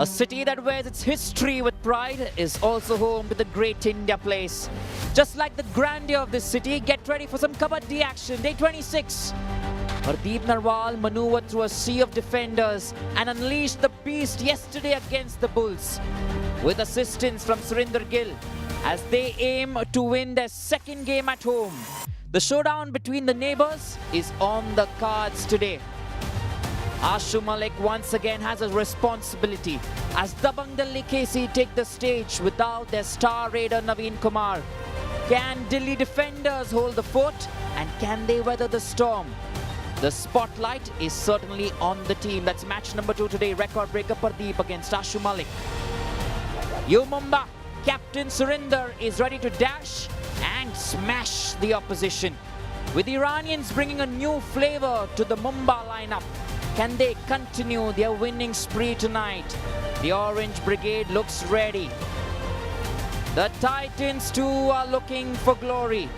A city that wears its history with pride is also home to the great India place. Just like the grandeur of this city, get ready for some Kabaddi action. Day 26. Hardeep Narwal maneuvered through a sea of defenders and unleashed the beast yesterday against the Bulls, with assistance from Surinder Gill as they aim to win their second game at home. The showdown between the neighbors is on the cards today. Ashu Malik once again has a responsibility as Dabang Delhi KC take the stage without their star raider Naveen Kumar. Can Delhi defenders hold the fort and can they weather the storm? The spotlight is certainly on the team. That's match number 2 today. Record breaker Pardeep against Ashu Malik. U Mumba captain Surinder is ready to dash and smash the opposition. With the Iranians bringing a new flavor to the Mumba lineup, can they continue their winning spree tonight? The Orange Brigade looks ready. The Titans too are looking for glory.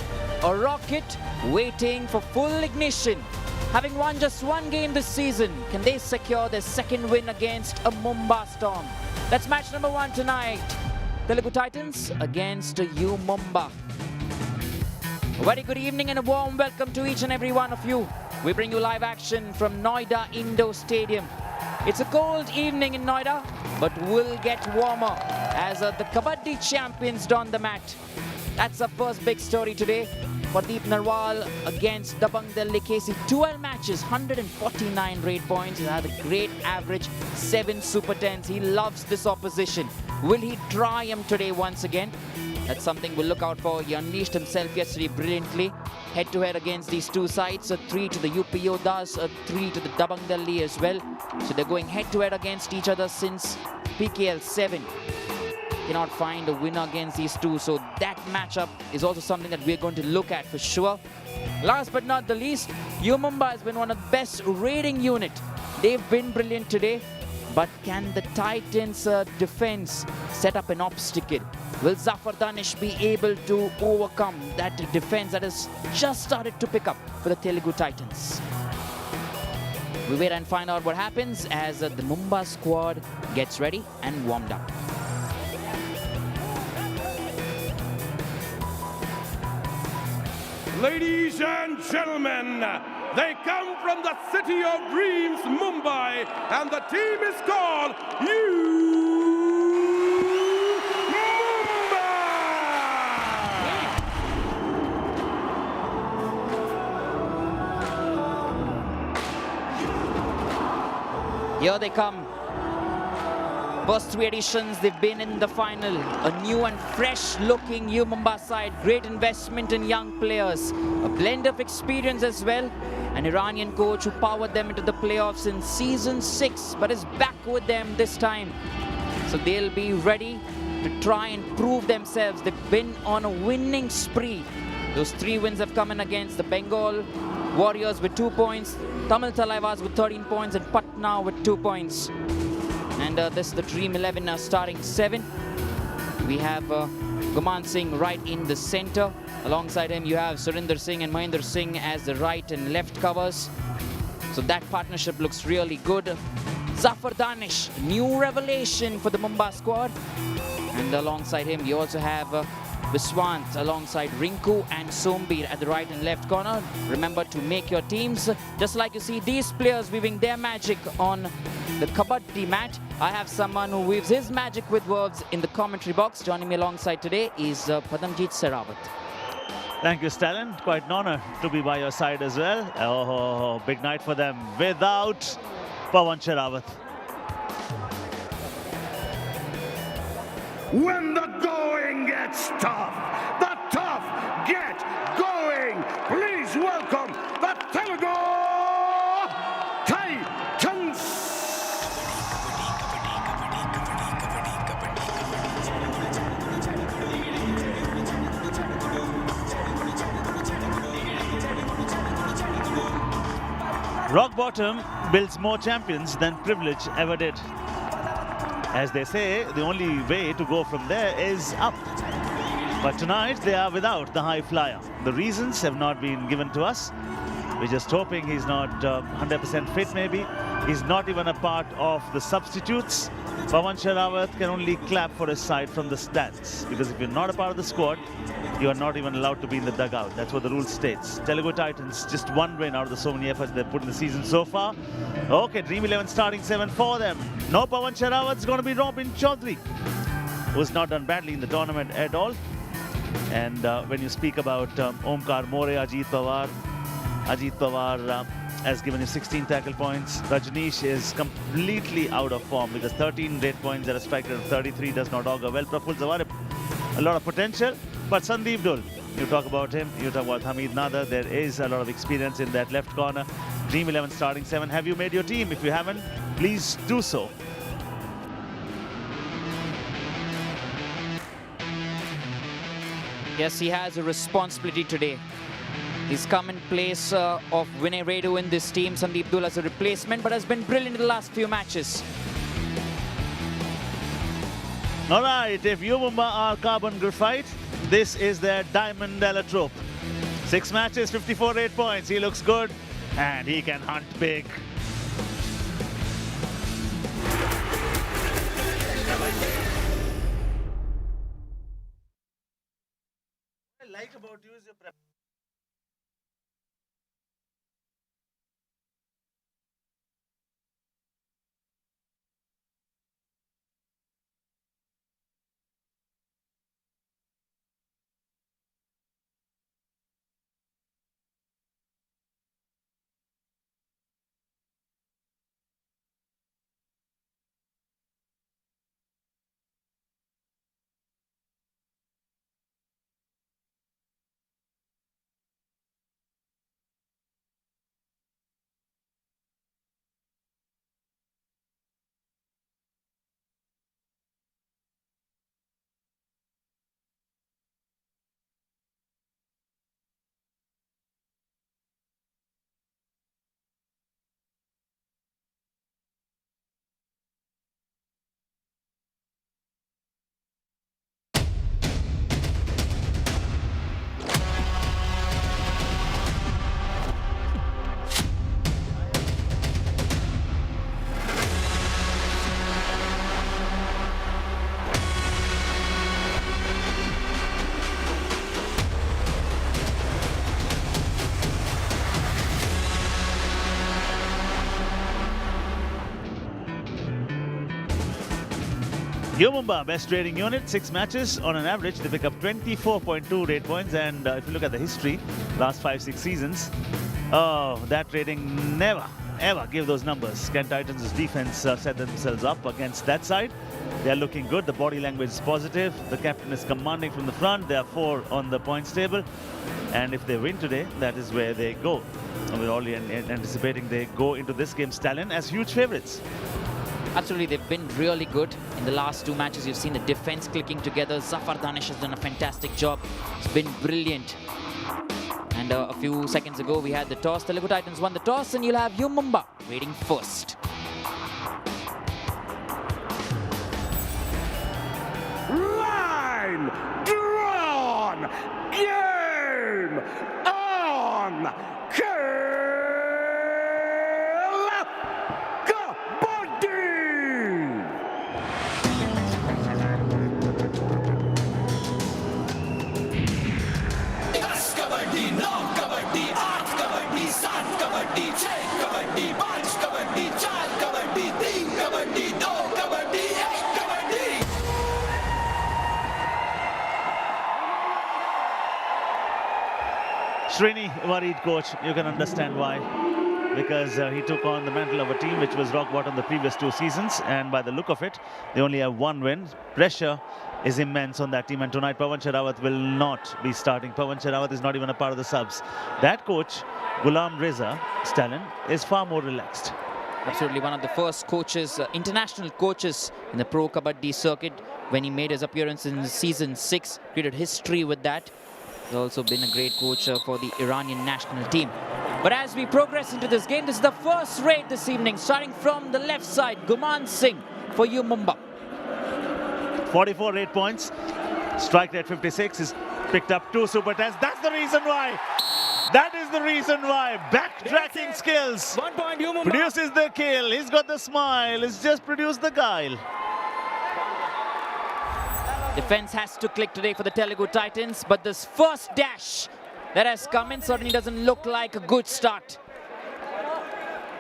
A rocket waiting for full ignition. Having won just one game this season, can they secure their second win against a Mumba Storm? That's match number 1 tonight. Telugu Titans against U Mumba. A very good evening and a warm welcome to each and every one of you. We bring you live action from Noida Indo Stadium. It's a cold evening in Noida, but will get warmer as the Kabaddi champions don the mat. That's our first big story today. Hardeep Narwal against Dabang Delhi KC. 12 matches, 149 rate points. He had a great average, 7 Super 10s. He loves this opposition. Will he triumph today once again? That's something we'll look out for. He unleashed himself yesterday brilliantly. Head-to-head against these two sides. A 3 to the UP Yodas, a 3 to the Dabang Delhi as well. So they're going head-to-head against each other since PKL 7. Cannot find a winner against these two. So that matchup is also something that we're going to look at for sure. Last but not the least, U Mumba has been one of the best raiding unit. They've been brilliant today. But can the Titans' defense set up an obstacle? Will Zafar Danish be able to overcome that defense that has just started to pick up for the Telugu Titans? We wait and find out what happens as the Mumba squad gets ready and warmed up. Ladies and gentlemen, they come from the city of dreams, Mumbai, and the team is called U Mumba! Here they come. First 3 editions, they've been in the final. A new and fresh looking U Mumba side. Great investment in young players. A blend of experience as well. An Iranian coach who powered them into the playoffs in season 6, but is back with them this time. So they'll be ready to try and prove themselves. They've been on a winning spree. Those 3 wins have come in against the Bengal Warriors with 2 points, Tamil Talaivas with 13 points, and Patna with 2 points. And this is the Dream 11 starting 7. We have Guman Singh right in the center. Alongside him, you have Surinder Singh and Mahinder Singh as the right and left covers. So that partnership looks really good. Zafar Danish, new revelation for the Mumba squad. And alongside him, you also have Viswant alongside Rinku and Sombir at the right and left corner. Remember to make your teams just like you see these players weaving their magic on the Kabaddi mat. I have someone who weaves his magic with words in the commentary box. Joining me alongside today is Padamjeet Sehrawat. Thank you, Stalin. Quite an honor to be by your side as well. Oh, big night for them without Pawan Sehrawat. When the going gets tough, the tough get going. Please welcome the Telugu Titans. Rock bottom builds more champions than privilege ever did. As they say, the only way to go from there is up. But tonight they are without the high flyer. The reasons have not been given to us. We're just hoping he's not 100% fit maybe. He's not even a part of the substitutes. Pawan Sherawat can only clap for his side from the stands, because if you're not a part of the squad, you are not even allowed to be in the dugout. That's what the rule states. Telugu Titans just one win out of the so many efforts they've put in the season so far. Okay, Dream 11 starting 7 for them. No Pawan Sherawat, it's going to be Robin Chaudhary, who's not done badly in the tournament at all. And when you speak about Omkar More, Ajit Pawar has given you 16 tackle points. Rajneesh is completely out of form because 13 rate points at a strike rate of 33 does not augur well. Praful Zawar, a lot of potential. But Sandeep Dul, you talk about him, you talk about Hamid Nadar, there is a lot of experience in that left corner. Dream 11 starting 7. Have you made your team? If you haven't, please do so. Yes, he has a responsibility today. He's come in place of Vinay Redu in this team. Sandeep Dul as a replacement, but has been brilliant in the last few matches. All right, if U Mumba are carbon graphite, this is their diamond allotrope. 6 matches, 54 rate points. He looks good and he can hunt big. What I like about you is your prep. U Mumba, best rating unit, 6 matches. On an average, they pick up 24.2 rate points. And if you look at the history, last 5-6 seasons, that rating never, ever gave those numbers. Kent Titans' defense set themselves up against that side. They are looking good. The body language is positive. The captain is commanding from the front. They are 4 on the points table. And if they win today, that is where they go. And we're already anticipating they go into this game stallion as huge favorites. Absolutely, they've been really good. In the last 2 matches, you've seen the defense clicking together. Zafar Danish has done a fantastic job. It's been brilliant. And a few seconds ago, we had the toss. Telugu Titans won the toss, and you'll have U Mumba waiting first. Line drawn, game on. Srini worried, coach. You can understand why. Because he took on the mantle of a team which was rock bottom the previous 2 seasons. And by the look of it, they only have 1 win. Pressure is immense on that team. And tonight, Pawan Sherawat will not be starting. Pawan Sherawat is not even a part of the subs. That coach, Ghulam Reza Stalin, is far more relaxed. Absolutely, one of the first coaches, international coaches in the Pro Kabaddi circuit. When he made his appearance in season 6, created history with that. He's also been a great coach for the Iranian national team. But as we progress into this game, this is the first raid this evening, starting from the left side. Guman Singh for U Mumba. 44 rate points. Strike rate 56. He's picked up 2 super 10s. That's the reason why. That is the reason why. Backtracking skills. 1 point, U Mumba. Produces the kill. He's got the smile. He's just produced the guile. Defense has to click today for the Telugu Titans, but this first dash that has come in certainly doesn't look like a good start.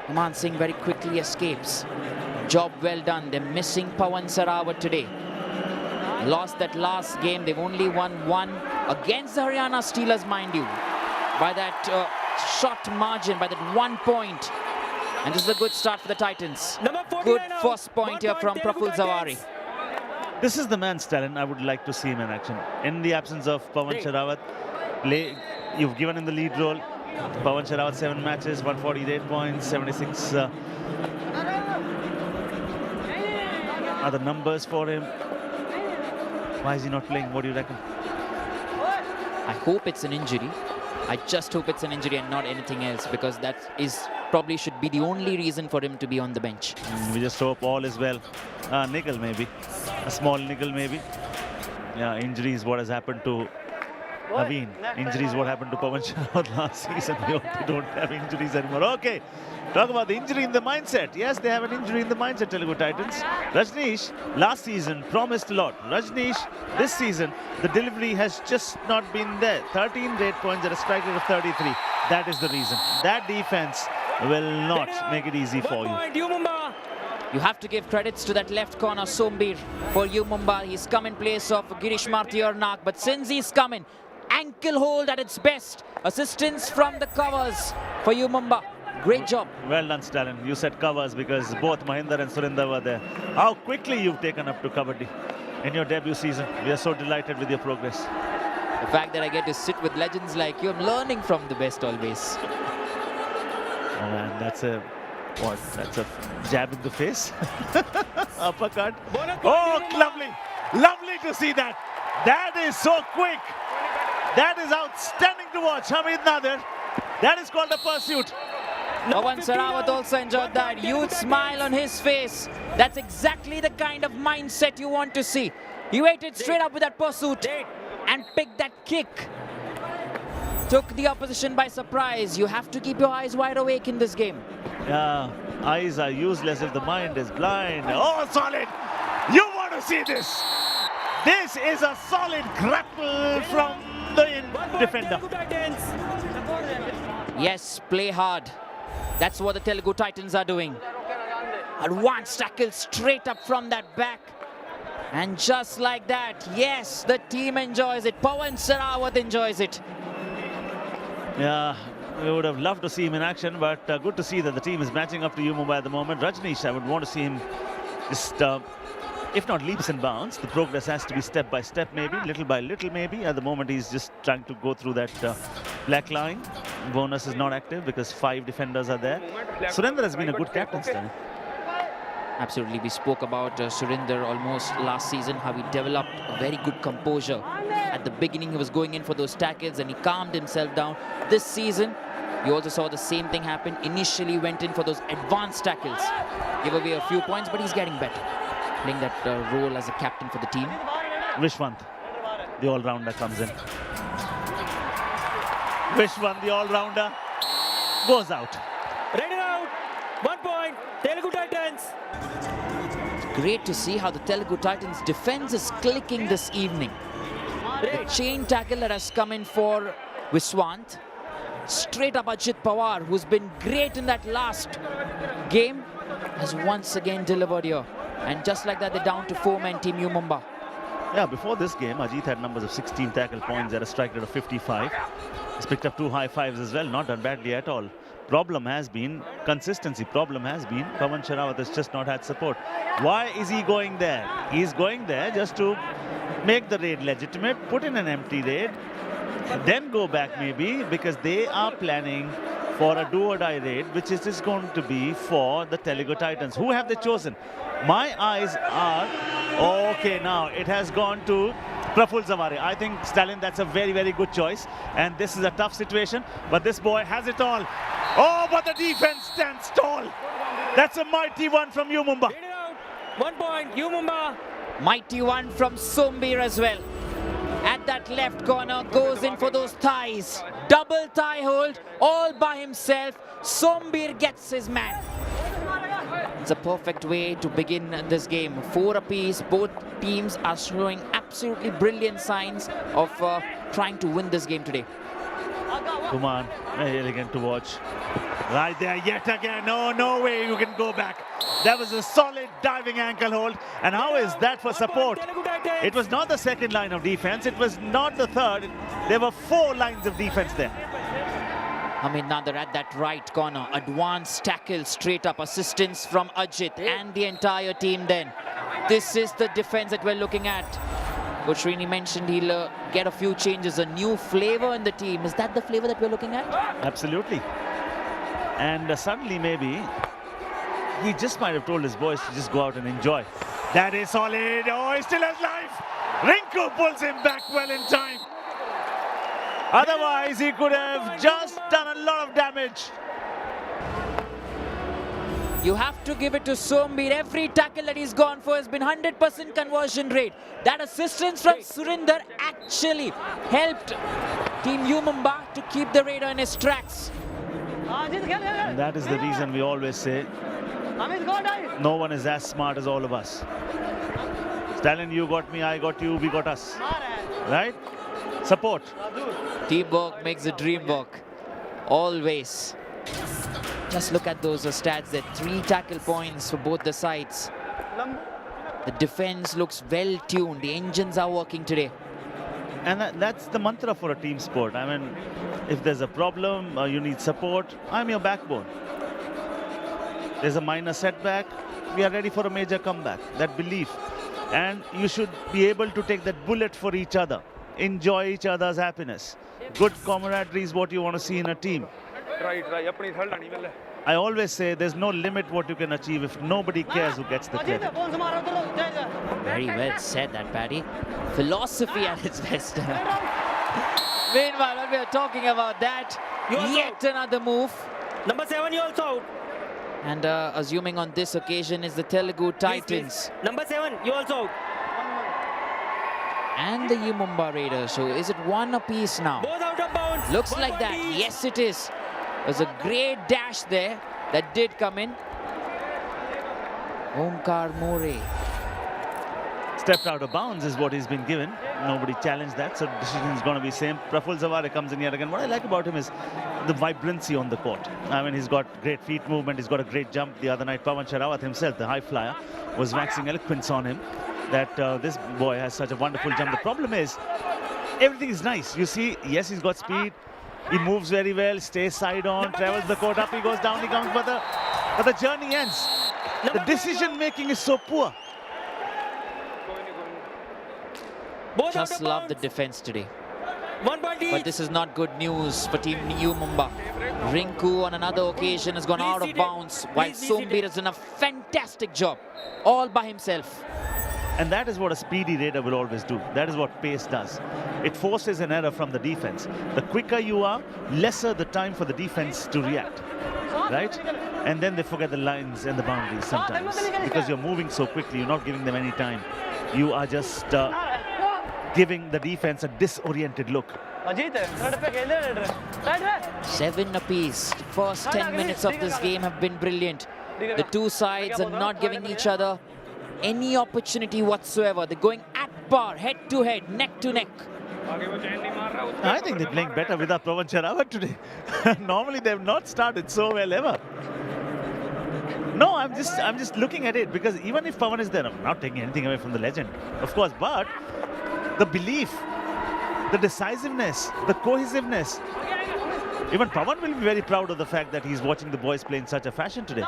Iman Singh very quickly escapes. Job well done. They're missing Pawan Sarawat today. Lost that last game. They've only won one against the Haryana Steelers, mind you, by that short margin, by that 1 point. And this is a good start for the Titans. Number 49 Good now. first point here from Telugu Praful Zawari. Titans. This is the man's talent. I would like to see him in action. In the absence of Pawan Sarawat, you've given him the lead role. Pawan Sarawat, 7 matches, 148 points, 76 other numbers for him. Why is he not playing? What do you reckon? I hope it's an injury. I just hope it's an injury and not anything else, because that is probably should be the only reason for him to be on the bench. We just hope all is well. Niggle maybe. A small niggle maybe. Yeah, injury is what has happened to Naveen. Injury is what happened to Pawan Sarawat last season. We hope they don't have injuries anymore. Okay, talk about the injury in the mindset. Yes, they have an injury in the mindset, Telugu Titans. Rajneesh last season promised a lot. Rajneesh this season, the delivery has just not been there. 13 rate points at a strike rate of 33. That is the reason. That defense will not make it easy for 1 you. point, U Mumba. You have to give credits to that left corner, Sombir, for U Mumba. He's come in place of Girish Martyornak, but since he's come in, ankle hold at its best. Assistance from the covers for U Mumba. Great job. Well done, Stalin. You said covers because both Mahinder and Surinder were there. How quickly you've taken up to Kabaddi in your debut season. We are so delighted with your progress. The fact that I get to sit with legends like you, I'm learning from the best always. Oh man, that's a what? That's a jab in the face. Uppercut. Oh, lovely. Lovely to see that. That is so quick. That is outstanding to watch. Hamid Nadir. That is called a pursuit. Pawan Sarawat also enjoyed that. Huge smile on his face. That's exactly the kind of mindset you want to see. He waited straight up with that pursuit and picked that kick. Took the opposition by surprise. You have to keep your eyes wide awake in this game. Yeah, eyes are useless if the mind is blind. Oh, solid. You want to see this. This is a solid grapple from the defender. Telugu Titans. Yes, play hard. That's what the Telugu Titans are doing. Advanced tackle straight up from that back. And just like that, yes, the team enjoys it. Pawan Sarawat enjoys it. Yeah, we would have loved to see him in action, but good to see that the team is matching up to U Mumba at the moment. Rajneesh, I would want to see him just, if not leaps and bounds, the progress has to be step by step maybe, little by little maybe. At the moment, he's just trying to go through that black line. Bonus is not active because 5 defenders are there. Surinder has been a good captain, Stan. Absolutely, we spoke about Surinder almost last season, how he developed a very good composure. At the beginning, he was going in for those tackles and he calmed himself down. This season, you also saw the same thing happen. Initially went in for those advanced tackles. Gave away a few points, but he's getting better. Playing that role as a captain for the team. Vishwant, the all-rounder, comes in. Vishwant, the all-rounder, goes out. Rated out. 1 point, Telugu Titans. Great to see how the Telugu Titans defense is clicking this evening. The chain tackle that has come in for Vishwant. Straight up Ajit Pawar, who's been great in that last game, has once again delivered here. And just like that, they're down to 4-man team U Mumba. Yeah, before this game, Ajit had numbers of 16 tackle points at a strike rate of 55. He's picked up 2 high fives as well, not done badly at all. Problem has been consistency. Problem has been Pawan Sarawat has just not had support. Why is he going there? He's going there just to make the raid legitimate, put in an empty raid, then go back maybe, because they are planning for a do-or-die raid, which is just going to be for the Telugu Titans. Who have they chosen? My eyes are... Okay, now it has gone to Praful Zawari. I think, Stalin, that's a very, very good choice. And this is a tough situation, but this boy has it all. Oh, but the defense stands tall. That's a mighty one from U Mumba. Rated out. 1 point, U Mumba. Mighty one from Sombir as well. At that left corner, goes in for those thighs. Double tie hold, all by himself. Sombir gets his man. It's a perfect way to begin this game. 4 apiece. Both teams are showing absolutely brilliant signs of trying to win this game today. Come on, very elegant to watch. Right there, yet again. No way you can go back. That was a solid diving ankle hold. And how is that for support? It was not the second line of defense. It was not the third. There were 4 lines of defense there. Hamid Nader at that right corner. Advanced tackle straight up. Assistance from Ajit and the entire team then. This is the defense that we're looking at. Coach Srini mentioned he'll get a few changes, a new flavor in the team. Is that the flavor that we're looking at? Absolutely. And suddenly maybe he just might have told his boys to just go out and enjoy. That is solid. Oh, he still has life. Rinku pulls him back well in time. Otherwise, he could have just done a lot of damage. You have to give it to Sombir. Every tackle that he's gone for has been 100% conversion rate. That assistance from Surinder actually helped Team U Mumba to keep the Raider in his tracks. And that is the reason we always say, no one is as smart as all of us. Stalin, you got me, I got you, we got us. Right? Support. Teamwork makes the dream work. Always. Just look at those stats there. 3 tackle points for both the sides. The defense looks well tuned. The engines are working today. And that's the mantra for a team sport. I mean, if there's a problem, you need support, I'm your backbone. There's a minor setback, we are ready for a major comeback. That belief. And you should be able to take that bullet for each other. Enjoy each other's happiness. Good camaraderie is what you want to see in a team. I always say there's no limit what you can achieve if nobody cares who gets the credit. Very well said that, Paddy. Philosophy at its best. Meanwhile, when we are talking about that, yet another move. Number 7, you also out. And assuming on this occasion is the Telugu Titans. Number 7, you also out. And the U Mumba Raiders. So is it 1 apiece now? Both out of bounds. Looks like that. Yes, it is. There's a great dash there that did come in. Omkar More. Stepped out of bounds is what he's been given. Nobody challenged that, so the decision is going to be same. Praful Zavare comes in yet again. What I like about him is the vibrancy on the court. I mean, he's got great feet movement. He's got a great jump. The other night, Pawan Sharawat himself, the high flyer, was waxing eloquence on him that this boy has such a wonderful jump. The problem is, everything is nice. You see, yes, he's got speed. He moves very well, stays side on, travels the court, up he goes, down he comes, but the journey ends. The decision making is so poor. Just love the defense today. 1 point each. But this is not good news for Team U Mumba. Rinku on another occasion has gone out of bounds, while Sombir has done a fantastic job, all by himself. And that is what a speedy Raider will always do. That is what pace does. It forces an error from the defense. The quicker you are, lesser the time for the defense to react. Right? And then they forget the lines and the boundaries sometimes. Because you're moving so quickly, you're not giving them any time. You are just giving the defense a disoriented look. 7 apiece. The first 10 minutes of this game have been brilliant. The two sides are not giving each other any opportunity whatsoever. They're going at par, head to head, neck to neck. I think they're playing better without Pawan Sharawat today. Normally they've not started so well ever. No, I'm just looking at it, because even if Pawan is there, I'm not taking anything away from the legend, of course, but the belief, the decisiveness, the cohesiveness. Even Pawan will be very proud of the fact that he's watching the boys play in such a fashion today.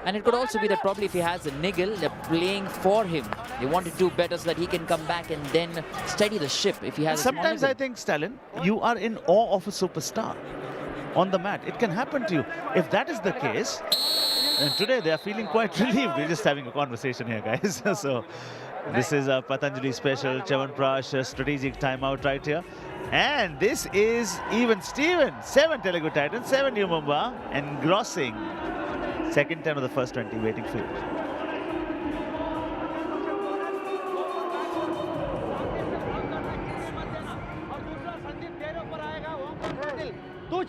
And it could also be that probably if he has a niggle, they're playing for him. They want to do better so that he can come back and then steady the ship if he has Sometimes I think, Stalin, you are in awe of a superstar on the mat. It can happen to you. If that is the case, then today they are feeling quite relieved. We're just having a conversation here, guys. So this is a Patanjali special, Chyawanprash strategic timeout right here. And this is even Steven. 7 Telugu Titans, 7 U Mumba, engrossing second 10 of the first 20, waiting for you.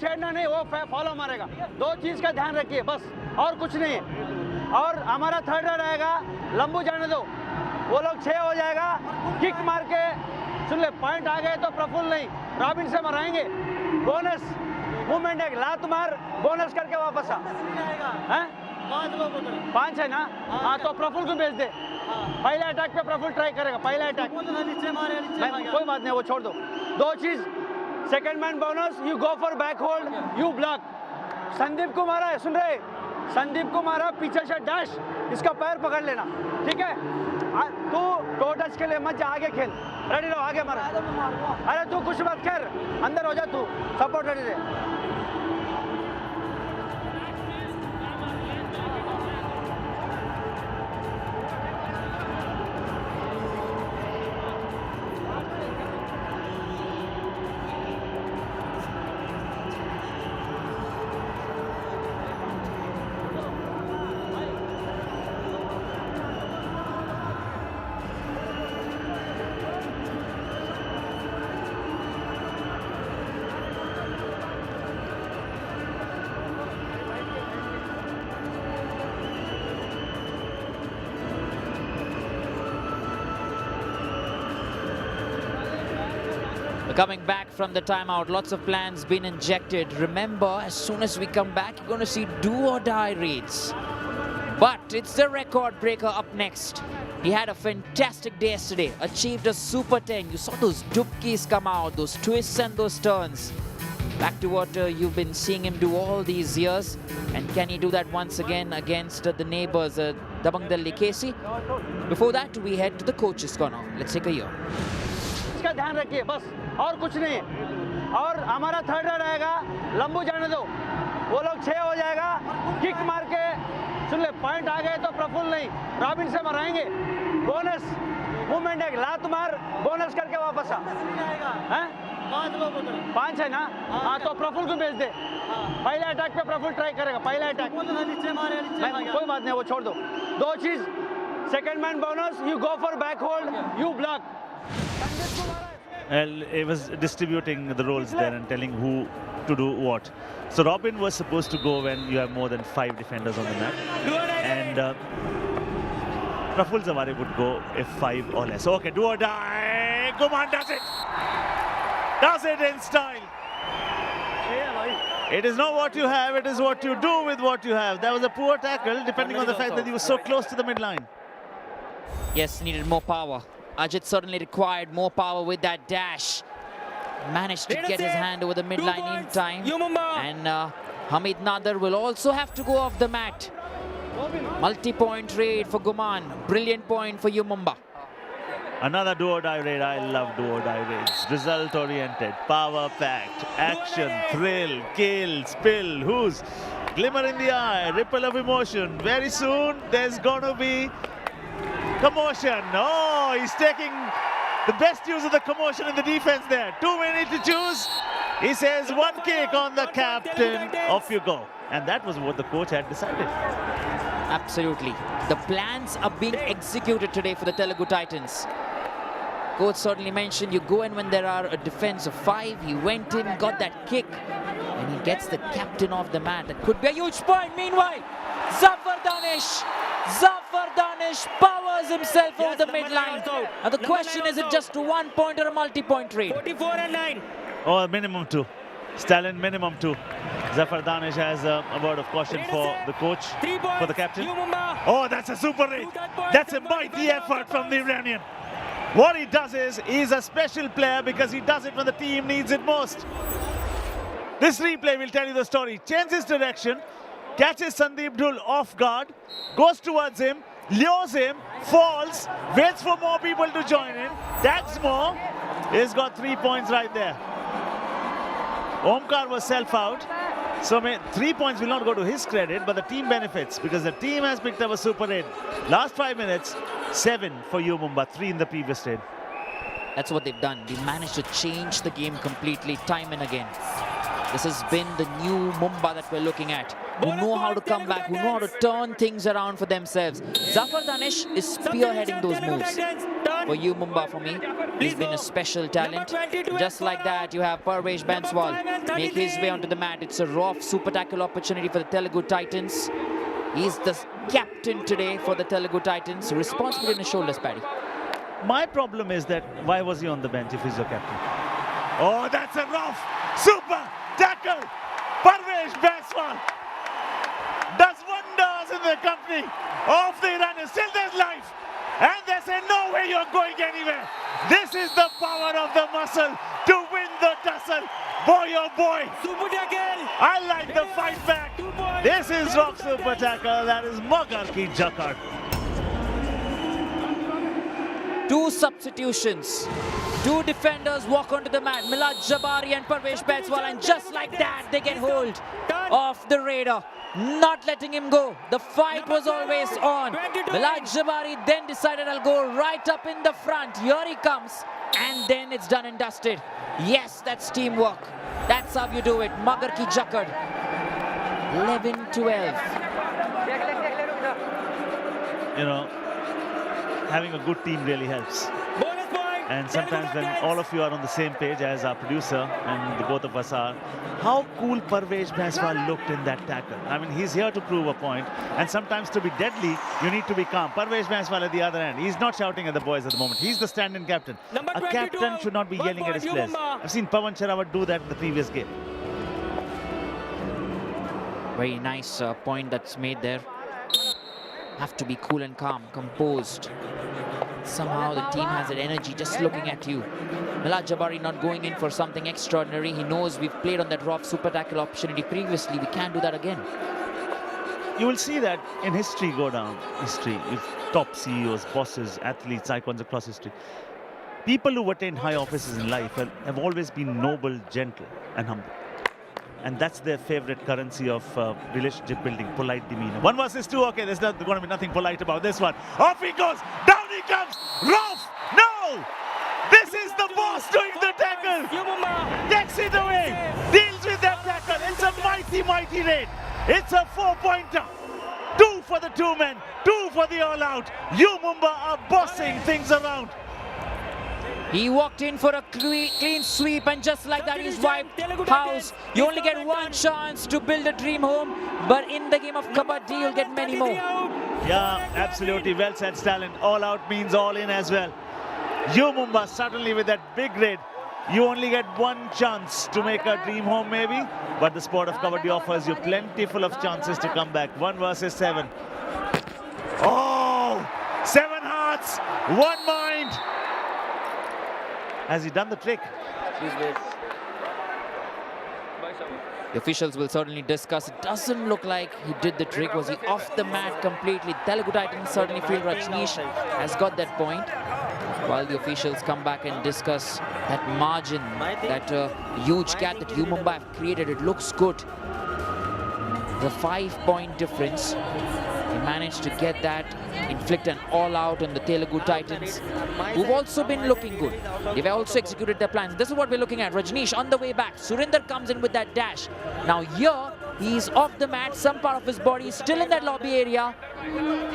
छेड़ना नहीं, वो follow मारेगा। 2 चीज़ का ध्यान रखिए बस, और कुछ नहीं है। और हमारा थर्ड राइड आएगा, लंबू जाने दो, वो लोग 6 हो जाएगा, किक मार के सुन ले, पॉइंट आ गए तो प्रफुल्ल नहीं, रॉबिन से मराएंगे। बोनस मूवमेंट है, लात मार, बोनस करके वापस आ। हैं? 5 है ना? हाँ, तो प्रफुल्ल को भेज दे। पहले अटैक पे प्रफुल्ल ट्राई करेगा, पहला अटैक। कोई बात नहीं, वो छोड़ दो। 2 चीज, second man bonus, you go for back hold, you block. Sandeep को मारा है, सुन रहे? संदीप को मारा, पीछे से डैश, इसका पैर पकड़ लेना, ठीक है? तू टो टच के लिए मत जा, आगे खेल, रेडी रहो, आगे मार। अरे तू कुछ मत कर, अंदर हो जा, तू सपोर्ट रेडी रहे। Coming back from the timeout, lots of plans been injected. Remember, as soon as we come back, you're going to see do or die raids. But it's the record breaker up next. He had a fantastic day yesterday, achieved a Super 10. You saw those dupkis come out, those twists and those turns. Back to what you've been seeing him do all these years. And can he do that once again against the neighbors, Dabangdalli Casey? Before that, we head to the coach's corner. Let's take a year. इसका ध्यान रखिए बस, और कुछ नहीं है। और हमारा थर्ड राइड आएगा, लंबू जाने दो, वो लोग 6 हो जाएगा, किक मार के सुन ले, पॉइंट आ गए तो प्रफुल्ल नहीं, रॉबिन से मराएंगे। बोनस मूवमेंट है, लात मार, बोनस करके वापस आ। हैं? 5 है ना? हाँ, तो प्रफुल्ल को भेज दे। पहले अटैक पे प्रफुल्ल ट्राई करेगा, पहला अटैक। कोई बात नहीं, वो छोड़ दो। 2 चीज, second man bonus, you go for back hold, you block. Well, he was distributing the roles there and telling who to do what. So Robin was supposed to go when you have more than 5 defenders on the mat. And Praful Zawari would go if 5 or less. Okay, do or die. Guman does it. Does it in style. It is not what you have, it is what you do with what you have. That was a poor tackle, depending on the fact that he was so close to the midline. Yes, needed more power. Ajit certainly required more power with that dash. Managed to get his hand over the midline in time. U Mumba. And Hamid Nadar will also have to go off the mat. Multi-point raid for Guman. Brilliant point for U Mumba. Another do-or-die raid. I love do-or-die raids. Result-oriented, power-packed, action, thrill, kill, spill, who's, glimmer in the eye, ripple of emotion. Very soon, there's going to be commotion. Oh, he's taking the best use of the commotion in the defense there. 2 minutes to choose. He says 1 kick on the captain. Off you go. And that was what the coach had decided. Absolutely. The plans are being executed today for the Telugu Titans. Coach certainly mentioned you go in when there are a defense of 5. He went in, got that kick, and he gets the captain off the mat. That could be a huge point. Meanwhile, Zafar Danish powers himself over the midline. Now the question is, it just a 1 point or a multi-point raid? 44 and 9. Oh, minimum 2. Stalin, minimum 2. Zafar Danish has a word of caution for the coach, for the captain. Oh, that's a super raid. That's a mighty effort from the Iranian. What he does is, he's a special player because he does it when the team needs it most. This replay will tell you the story. Changes direction, catches Sandeep Dhul off guard, goes towards him, lures him, falls, waits for more people to join in, tags more. He's got 3 points right there. Omkar was self-out. So 3 points will not go to his credit, but the team benefits because the team has picked up a super raid. Last 5 minutes, 7 for U Mumba, 3 in the previous raid. That's what they've done. They managed to change the game completely, time and again. This has been the new Mumba that we're looking at. who know how to come back, who know how to turn things around for themselves. Zafar Danish is spearheading those moves. For U Mumba, for me, he's been a special talent. Just like that, you have Parvesh Banswal make his way onto the mat. It's a raw super tackle opportunity for the Telugu Titans. He's the captain today for the Telugu Titans. Responsibility on his shoulders, Paddy. My problem is that why was he on the bench if he's your captain? Oh, that's a rough super tackle. Parvesh Banswal does wonders in the company of the runners. Still there's life. And they say, no way you're going anywhere. This is the power of the muscle to win the tussle. Boy, oh boy. Super tackle. I like the fight back. This is rock super tackle. That is Magar ki Jakar. Two substitutions. Two defenders walk onto the mat. Milad Jabari and Parvesh Banswal, and just like that, they get hold of the Raider, not letting him go. The fight was always on. Milad Jabari then decided, I'll go right up in the front. Here he comes, and then it's done and dusted. Yes, that's teamwork. That's how you do it. Magar ki Jakad. 11-12. You know, having a good team really helps. Bonus point. And sometimes when all of you are on the same page, as our producer and the both of us are, how cool Parvesh Banswal looked in that tackle. I mean, he's here to prove a point, and sometimes to be deadly, you need to be calm. Parvesh Banswal at the other end, he's not shouting at the boys at the moment. He's the stand-in captain. Number A 22, captain should not be yelling at his U players. Mumba. I've seen Pawan Sherawat do that in the previous game. Very nice point that's made there. Have to be cool and calm, composed. Somehow the team has that energy just looking at you. Milad Jabari not going in for something extraordinary. He knows we've played on that rough super tackle opportunity previously. We can't do that again. You will see that in history go down. History, with top CEOs, bosses, athletes, icons across history. People who attain high offices in life have always been noble, gentle, and humble. And that's their favorite currency of relationship building, polite demeanor. 1 versus 2, okay, there's going to be nothing polite about this one. Off he goes, down he comes, Rolf, no! This is the boss doing the tackle. U Mumba. Takes it away, deals with that tackle. It's a mighty, mighty raid. It's a 4-pointer. 2 for the 2 men, 2 for the all-out. U Mumba are bossing things around. He walked in for a clean sweep, and just like that, he's wiped house. You only get one chance to build a dream home, but in the game of Kabaddi, you'll get many more. Yeah, absolutely. Well said, Stalin. All out means all in as well. U Mumba suddenly with that big raid. You only get one chance to make a dream home maybe, but the sport of Kabaddi offers you plentiful of chances to come back. 1 versus 7. Oh! 7 hearts, 1 mind. Has he done the trick? The officials will certainly discuss. It doesn't look like he did the trick. Was he off the mat completely? Telugu Titans certainly feel Rajneesh has got that point. While the officials come back and discuss that margin, that huge gap that U Mumba have created, it looks good. The 5-point difference. He managed to get that, inflict an all-out on the Telugu Titans, who've also been looking good. They've also executed their plans. This is what we're looking at. Rajneesh on the way back. Surinder comes in with that dash. Now here, he's off the mat. Some part of his body is still in that lobby area,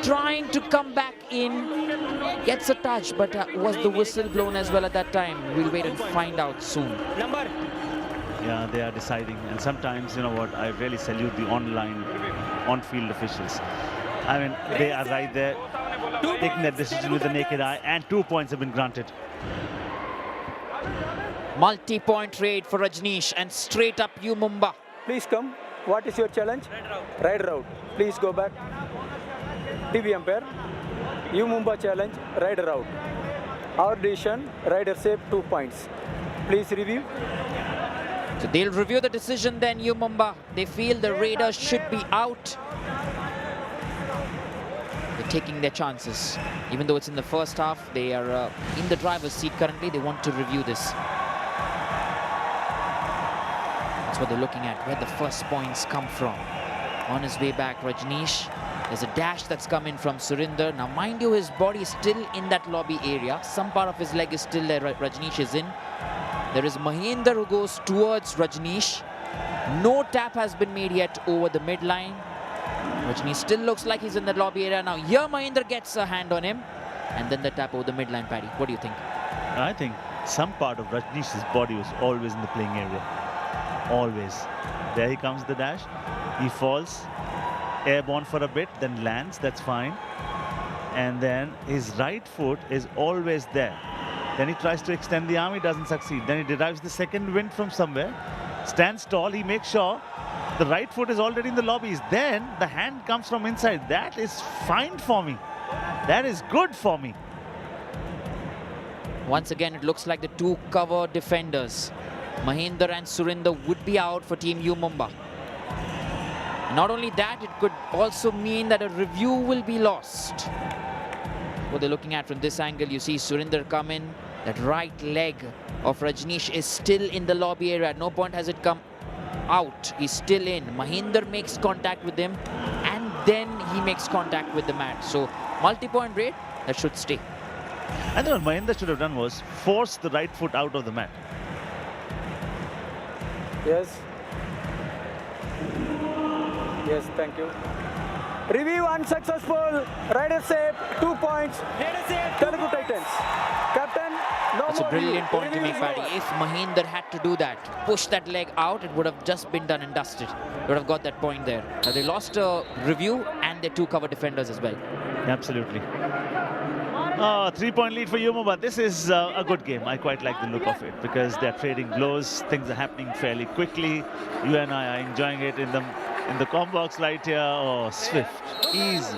trying to come back in. Gets a touch, but was the whistle blown as well at that time? We'll wait and find out soon. Number. Yeah, they are deciding. And sometimes, you know what, I really salute the on-field officials. I mean, they are right there, taking that decision with the naked eye, and 2 points have been granted. Multi-point raid for Rajneesh, and straight up U Mumba. Please come. What is your challenge? Rider out. Please go back. TV umpire. U Mumba challenge, rider out. Our decision, rider save 2 points. Please review. So they'll review the decision then, U Mumba. They feel the Raiders should be out. They're taking their chances. Even though it's in the first half, they are in the driver's seat currently. They want to review this. That's what they're looking at, where the first points come from. On his way back, Rajneesh. There's a dash that's come in from Surinder. Now, mind you, his body is still in that lobby area. Some part of his leg is still there. Rajneesh is in. There is Mahinder who goes towards Rajneesh. No tap has been made yet over the midline. Rajneesh still looks like he's in the lobby area now. Here Mahinder gets a hand on him. And then the tap over the midline, Paddy. What do you think? I think some part of Rajneesh's body was always in the playing area. Always. There he comes, the dash. He falls, airborne for a bit, then lands. That's fine. And then his right foot is always there. Then he tries to extend the arm, he doesn't succeed. Then he derives the second wind from somewhere. Stands tall, he makes sure the right foot is already in the lobbies. Then the hand comes from inside. That is fine for me. That is good for me. Once again, it looks like the two cover defenders, Mahinder and Surinder, would be out for Team U Mumba. Not only that, it could also mean that a review will be lost. What they're looking at from this angle, you see Surinder come in. That right leg of Rajneesh is still in the lobby area. At no point has it come out. He's still in. Mahinder makes contact with him, and then he makes contact with the mat. So multi-point raid, that should stay. I think what Mahinder should have done was force the right foot out of the mat. Yes. Yes, thank you. Review unsuccessful. Rider save, 2 points. Telugu Titans. Captain, no That's a more brilliant review. point to make, Paddy. If Mahinder had to do that, push that leg out, it would have just been done and dusted. Would have got that point there. Now they lost a review and their two cover defenders as well. Absolutely. 3-point lead for U Mumba. This is a good game. I quite like the look of it because they're trading blows. Things are happening fairly quickly. You and I are enjoying it in the com box right here. Oh, swift, easy.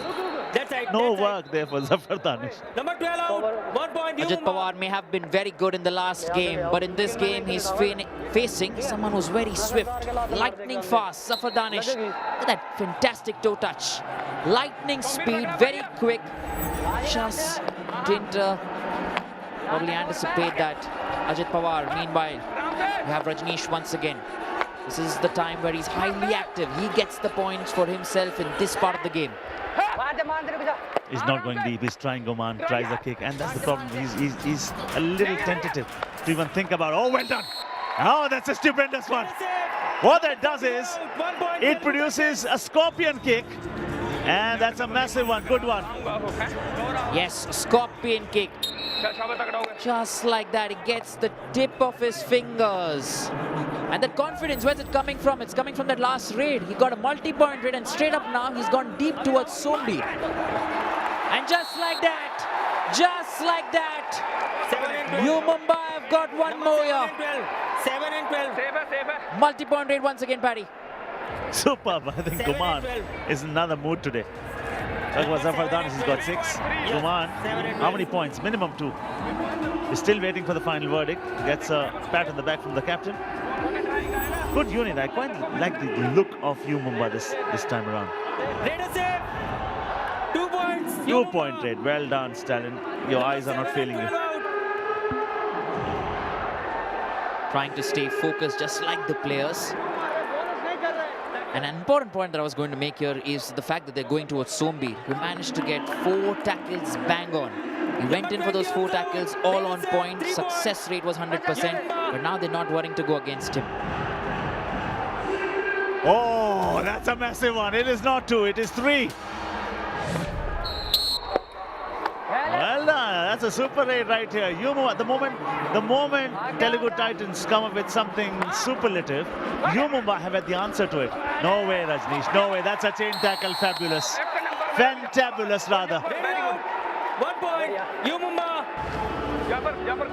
That's right. No that's work there for Zafar Danish. Right. Number 12 out. 1 point. Ajit Pawar may have been very good in the last game, but in this game he's facing someone who's very swift, lightning fast. Zafar Danish. Look at that fantastic toe touch. Lightning speed, very quick. Just didn't probably anticipate that. Ajit Pawar, meanwhile, you have Rajneesh once again. This is the time where he's highly active. He gets the points for himself in this part of the game. He's not going deep. He's trying Oman, tries the kick, and that's the problem. He's a little tentative to even think about. Oh, well done. Oh, that's a stupendous one. What that does is it produces a scorpion kick, and that's a massive one. Good one. Yes, scorpion kick. Just like that, he gets the tip of his fingers. And that confidence, where's it coming from? It's coming from that last raid. He got a multi-point raid, and straight up now, he's gone deep towards Sombi. And just like that, U Mumba have got one more here. 7 and 12. Multi-point raid once again, Paddy. Superb. I think Oman is in another mood today. Talk about Zafar Danish, he's got 6. Oman, how many points? Minimum 2. He's still waiting for the final verdict. Gets a pat on the back from the captain. Good unit. I quite like the look of U Mumba this time around. Raider save. 2 points. 2-point raid. Well done, Stalin. Your eyes are not failing you. Trying to stay focused just like the players. And an important point that I was going to make here is the fact that they're going towards Sombi, who managed to get 4 tackles bang on. He went in for those 4 tackles, all on point. Success rate was 100%, but now they're not worrying to go against him. Oh, that's a massive one. It is not 2, it is 3. Well done. That's a super raid right here. U Mumba, the moment Telugu Titans come up with something superlative, U Mumba have had the answer to it. No way, Rajneesh. No way. That's a chain tackle. Fabulous. Fantabulous, rather. 1 point. U Mumba.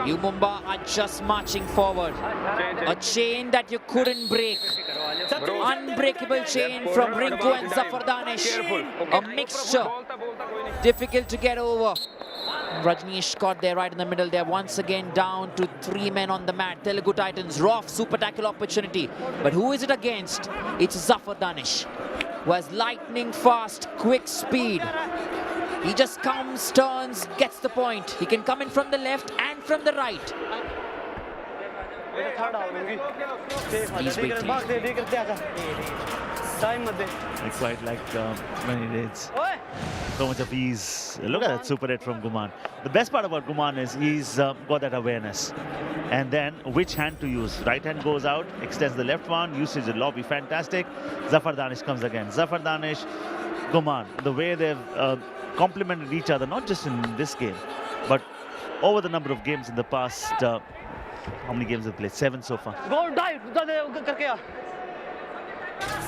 U Mumba are just marching forward. A chain that you couldn't break. Unbreakable chain from Rinku and Zafar Danish. A mixture. Difficult to get over. Rajneesh caught there right in the middle there. Once again down to 3 men on the mat. Telugu Titans, rough super tackle opportunity. But who is it against? It's Zafar Danish, who has lightning fast, quick speed. He just comes, turns, gets the point. He can come in from the left and from the right. He's waiting. I quite like many raids. So much of ease. Look at that super hit from Guman. The best part about Guman is he's got that awareness. And then which hand to use. Right hand goes out, extends the left one, usage of lobby, fantastic. Zafar Danish comes again. Zafar Danish, Guman, the way they've complemented each other, not just in this game, but over the number of games in the past. How many games have they played? 7 so far.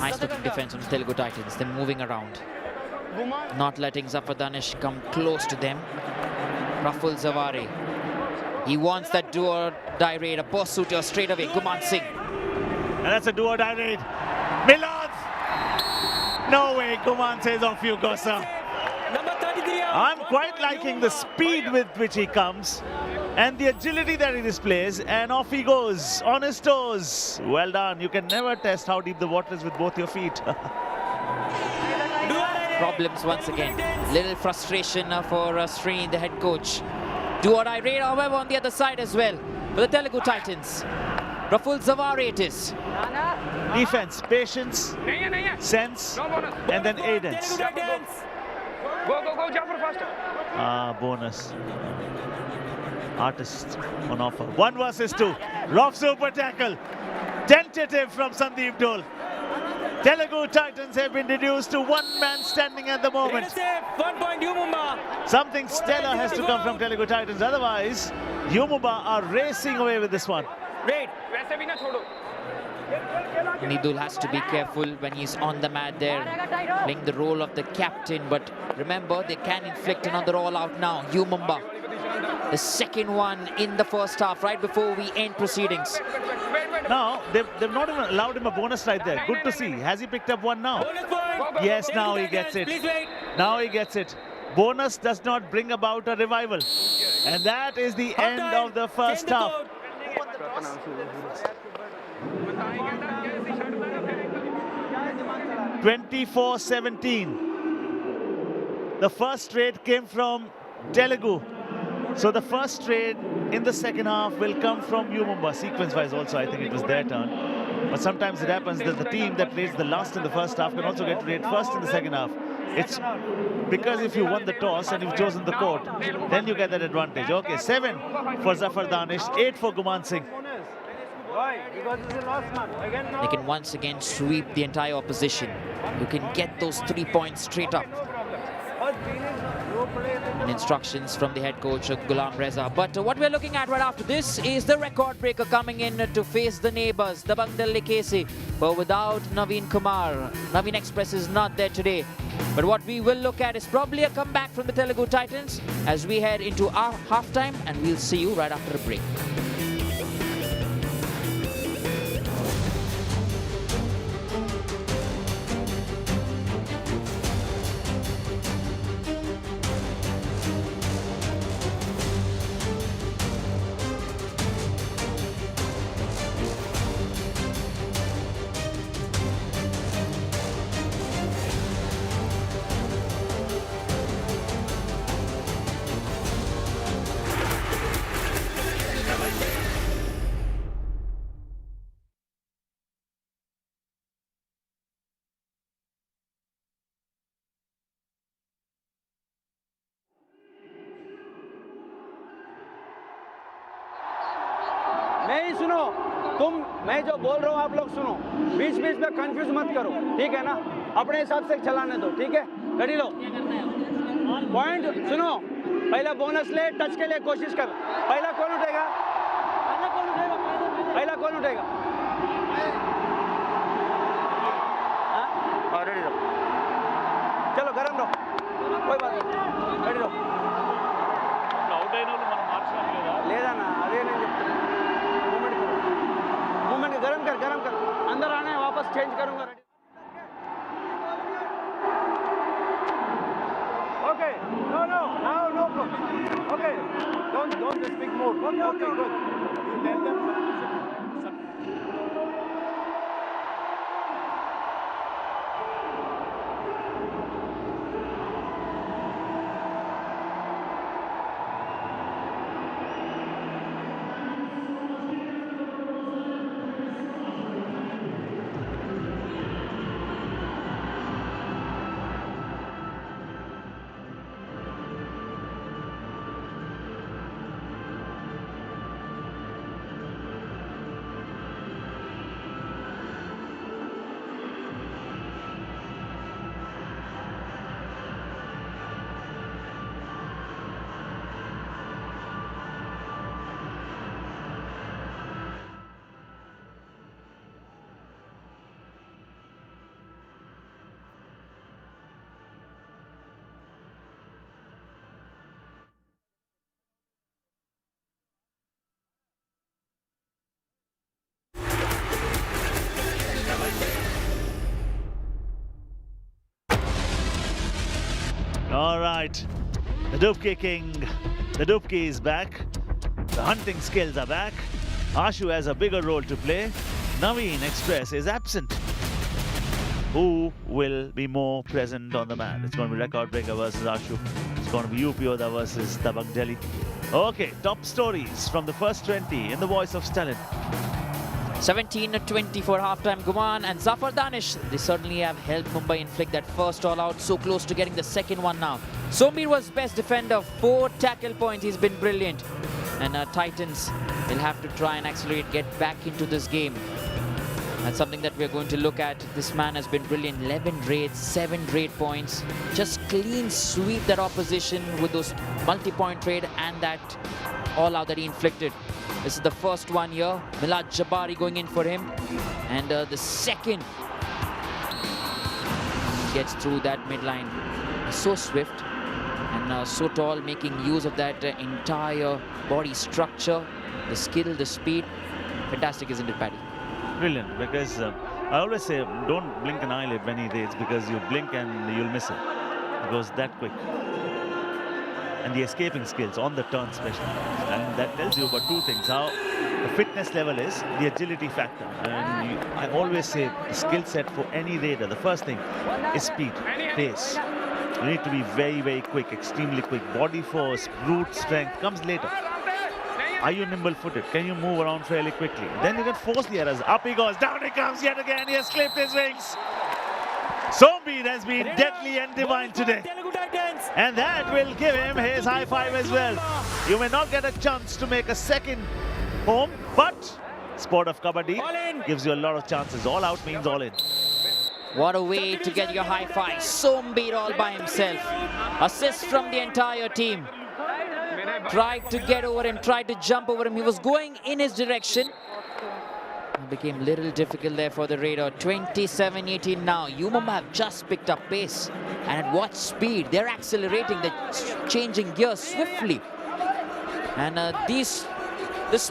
Nice looking defense from the Telugu Titans. They're moving around, not letting Zafar Danish come close to them. Raful Zawari. He wants that do-or-die raid, a pursuit straight away. Guman Singh. And that's a do-or-die raid. Milad! No way, Guman says off you go, sir. Number 33. I'm quite liking the speed with which he comes and the agility that he displays, and off he goes on his toes. Well done. You can never test how deep the water is with both your feet. Problems once again. Little frustration for Srini, the head coach. Do-or-die raid, however, on the other side as well for the Telugu Titans. Raful Zawari it is. Defense, patience, sense, and then aidance. Go, Jafar, faster. Bonus. Artist on offer. 1 versus 2. Rock super tackle. Tentative from Sandeep Dole. Telugu Titans have been reduced to 1 man standing at the moment. 1 point U Mumba. Something stellar has to come from Telugu Titans. Otherwise, U Mumba are racing away with this one. Raid. Nidul has to be careful when he's on the mat there, playing the role of the captain. But remember, they can inflict another all-out now. U Mumba, the second one in the first half, right before we end proceedings. Now, they've not even allowed him a bonus right there. Good to see. Has he picked up one now? Bonus point. Yes, now he gets it. Please wait. Now he gets it. Bonus does not bring about a revival. And that is the end of the first half. 24-17. The first trade came from Telugu. So the first trade in the second half will come from U Mumba. Sequence-wise also, I think it was their turn. But sometimes it happens that the team that plays the last in the first half can also get to rate first in the second half. It's because if you won the toss and you've chosen the court, then you get that advantage. Okay, 7 for Zafar Danish, 8 for Guman Singh. They can once again sweep the entire opposition. You can get those 3 points straight up. And instructions from the head coach Ghulam Reza. But what we're looking at right after this is the record breaker coming in to face the neighbors, the Bangdal Kesi. But without Naveen Kumar, Naveen Express is not there today. But what we will look at is probably a comeback from the Telugu Titans as we head into our halftime, and we'll see you right after a break. मैं ही सुनो, मैं जो बोल रहा हूँ आप लोग सुनो, बीच बीच में कंफ्यूज मत करो, ठीक है ना? अपने हिसाब से चलाने दो, ठीक है? रेडी लो। पॉइंट सुनो, पहला बोनस ले, टच के लिए कोशिश कर। पहला कौन उठेगा? पहला कौन उठेगा? हाँ, रेडी लो। चलो गरम रहो, कोई बात नहीं, रेडी लो। లేదా నా అదే నేను చెప్తున్నా मूवमेंट गरम कर अंदर आना है वापस चेंज करूंगा okay no okay don't speak more okay good tell them All right. The Dubki King. The Dubki is back. The hunting skills are back. Ashu has a bigger role to play. Naveen Express is absent. Who will be more present on the mat? It's going to be Record Breaker versus Ashu. It's going to be UP Yoda versus Tabak Delhi. Okay, top stories from the first 20 in the voice of Stalin. 17-20 for halftime. Guman and Zafar Danish, they certainly have helped Mumbai inflict that first all-out, so close to getting the second one now. Sombir was best defender, 4 tackle points. He's been brilliant. And Titans will have to try and accelerate, get back into this game. That's something that we're going to look at. This man has been brilliant. 11 raids, 7 raid points. Just clean sweep that opposition with those multi-point raid and that all-out that he inflicted. This is the first one here. Milad Jabari going in for him. And the second gets through that midline. So swift and so tall, making use of that entire body structure, the skill, the speed. Fantastic, isn't it, Paddy? Brilliant, because I always say don't blink an eyelid when he raids, because you blink and you'll miss it. It goes that quick. And the escaping skills on the turn especially. And that tells you about 2 things. How the fitness level is, the agility factor. And I always say the skill set for any raider, the first thing is speed, pace. You need to be very, very quick, extremely quick. Body force, brute strength comes later. Are you nimble-footed? Can you move around fairly quickly? Then you can force the errors. Up he goes, down he comes yet again. He has clipped his wings. Sombir has been deadly and divine today. Telugu Titans. And that will give him his high five as well. You may not get a chance to make a second home, but sport of Kabaddi gives you a lot of chances. All out means all in. What a way to get your high five. Sombir all by himself. Assist from the entire team. Tried to get over him, tried to jump over him. He was going in his direction. It became a little difficult there for the Raider. 27-18 now. U Mumba have just picked up pace. And at what speed? They're accelerating. They're changing gears swiftly. And this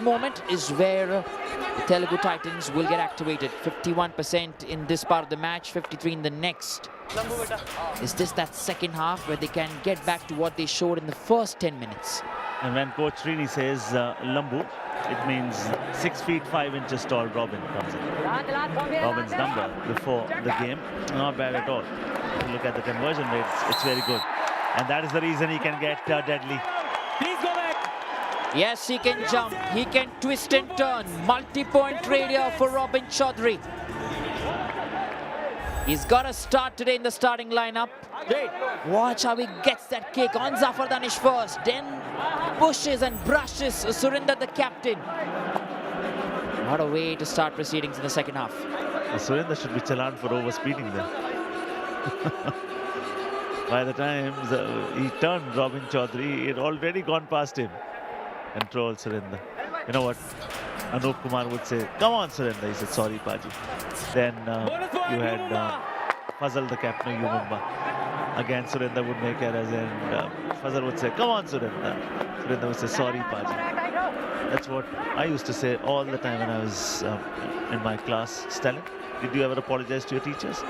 moment is where the Telugu Titans will get activated. 51% in this part of the match, 53% in the next. Is this that second half where they can get back to what they showed in the first 10 minutes? And when Coach Srini says Lambu, it means 6 feet 5 inches tall Robin comes in. Robin's number before the game, not bad at all. If you look at the conversion rates, it's very good. And that is the reason he can get deadly. Please go back. Yes, he can jump, he can twist and turn. Multi-point radio for Robin Chaudhary. He's got a start today in the starting lineup. Great. Watch how he gets that kick on Zafar Danish first, then pushes and brushes Surinder, the captain. What a way to start proceedings in the second half. Surinder should be challaned for overspeeding there. By the time he turned Robin Chaudhary, it had already gone past him. Control Surinder. You know what? Anup Kumar would say, come on Surinder. He said, sorry Paji. Then you had Fazal, the captain of U Mumba. Again, Surinder would make errors and Fazal would say, come on Surinder. Surinder would say, sorry Paji. That's what I used to say all the time when I was in my class. Stalin, did you ever apologize to your teachers?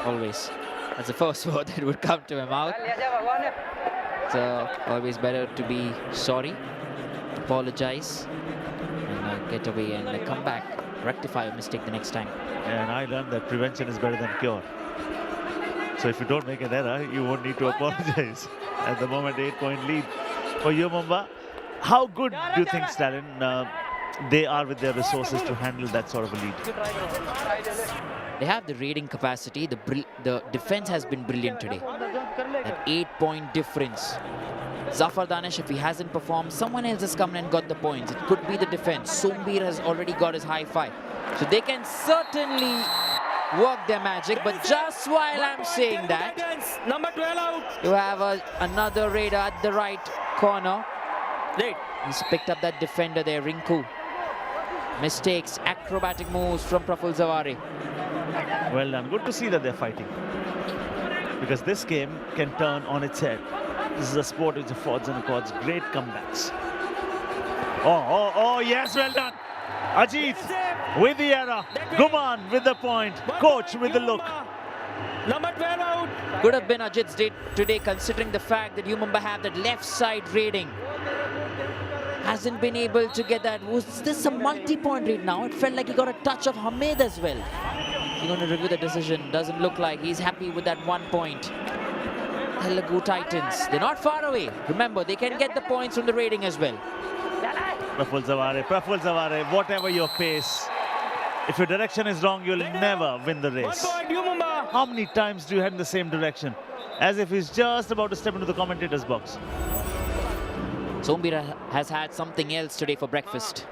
Always. That's the first word that would come to my mouth. So always better to be sorry, apologize, and get away and come back, rectify a mistake the next time. And I learned that prevention is better than cure. So if you don't make an error, you won't need to apologize. At the moment, 8-point lead for U Mumba. How good do you think, Stalin, they are with their resources to handle that sort of a lead? They have the raiding capacity. The defense has been brilliant today. That 8-point difference. Zafar Danish, if he hasn't performed, someone else has come and got the points. It could be the defense. Sombir has already got his high five. So they can certainly work their magic. But just while I'm saying that, Number 12 out. you have another raider at the right corner. Great. He's picked up that defender there, Rinku. Mistakes, acrobatic moves from Praful Zawari. Well done. Good to see that they're fighting. Because this game can turn on its head. This is a sport which affords and accords great comebacks. Oh, yes, well done. Ajit with the error. Guman with the point. Coach with the look. Number 12 out. Could have been Ajit's day today, considering the fact that U Mumba have that left side raiding. Hasn't been able to get that. Was this a multi-point raid now? It felt like he got a touch of Hamid as well. He's going to review the decision. Doesn't look like he's happy with that 1 point. Telugu Titans, they're not far away. Remember, they can get the points from the raiding as well. Praful Zaware, whatever your pace, if your direction is wrong, you'll never win the 1 race. point, U Mumba. How many times do you head in the same direction? As if he's just about to step into the commentator's box. Sombira has had something else today for breakfast.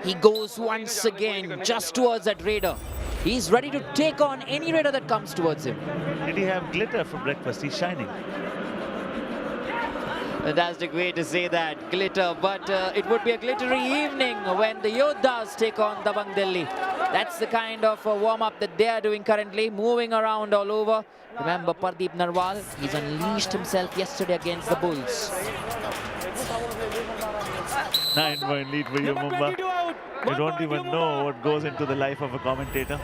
He goes once again just towards that raider. He's ready to take on any raider that comes towards him. Did he have glitter for breakfast? He's shining. Fantastic way to say that, glitter. But it would be a glittery evening when the Yodhas take on Dabang Delhi. That's the kind of warm-up that they are doing currently, moving around all over. Remember Pardeep Narwal, he's unleashed himself yesterday against the Bulls. 9-point lead for U Number Mumba. 22 out. You 1 don't point, even U know Mumba. what goes into the life of a commentator.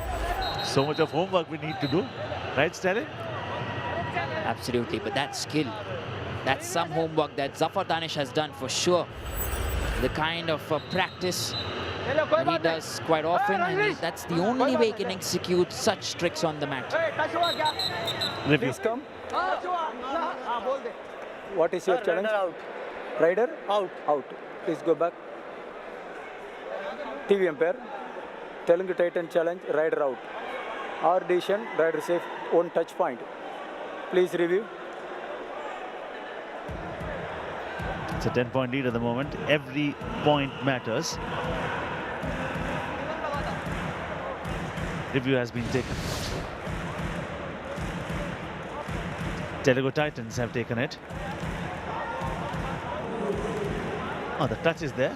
So much of homework we need to do. Right, Sterling? Absolutely, but that skill, that's some homework that Zafar Danish has done for sure. The kind of practice that he does quite often, and that's the only way he can execute such tricks on the mat. Review. Please come. What is your challenge? Rider? Out. Out. Please go back. TV umpire. Telugu Titan challenge, rider out. Our decision, rider safe, 1 touch point. Please review. It's a 10-point lead at the moment. Every point matters. Review has been taken. Telugu Titans have taken it. Oh, the touch is there.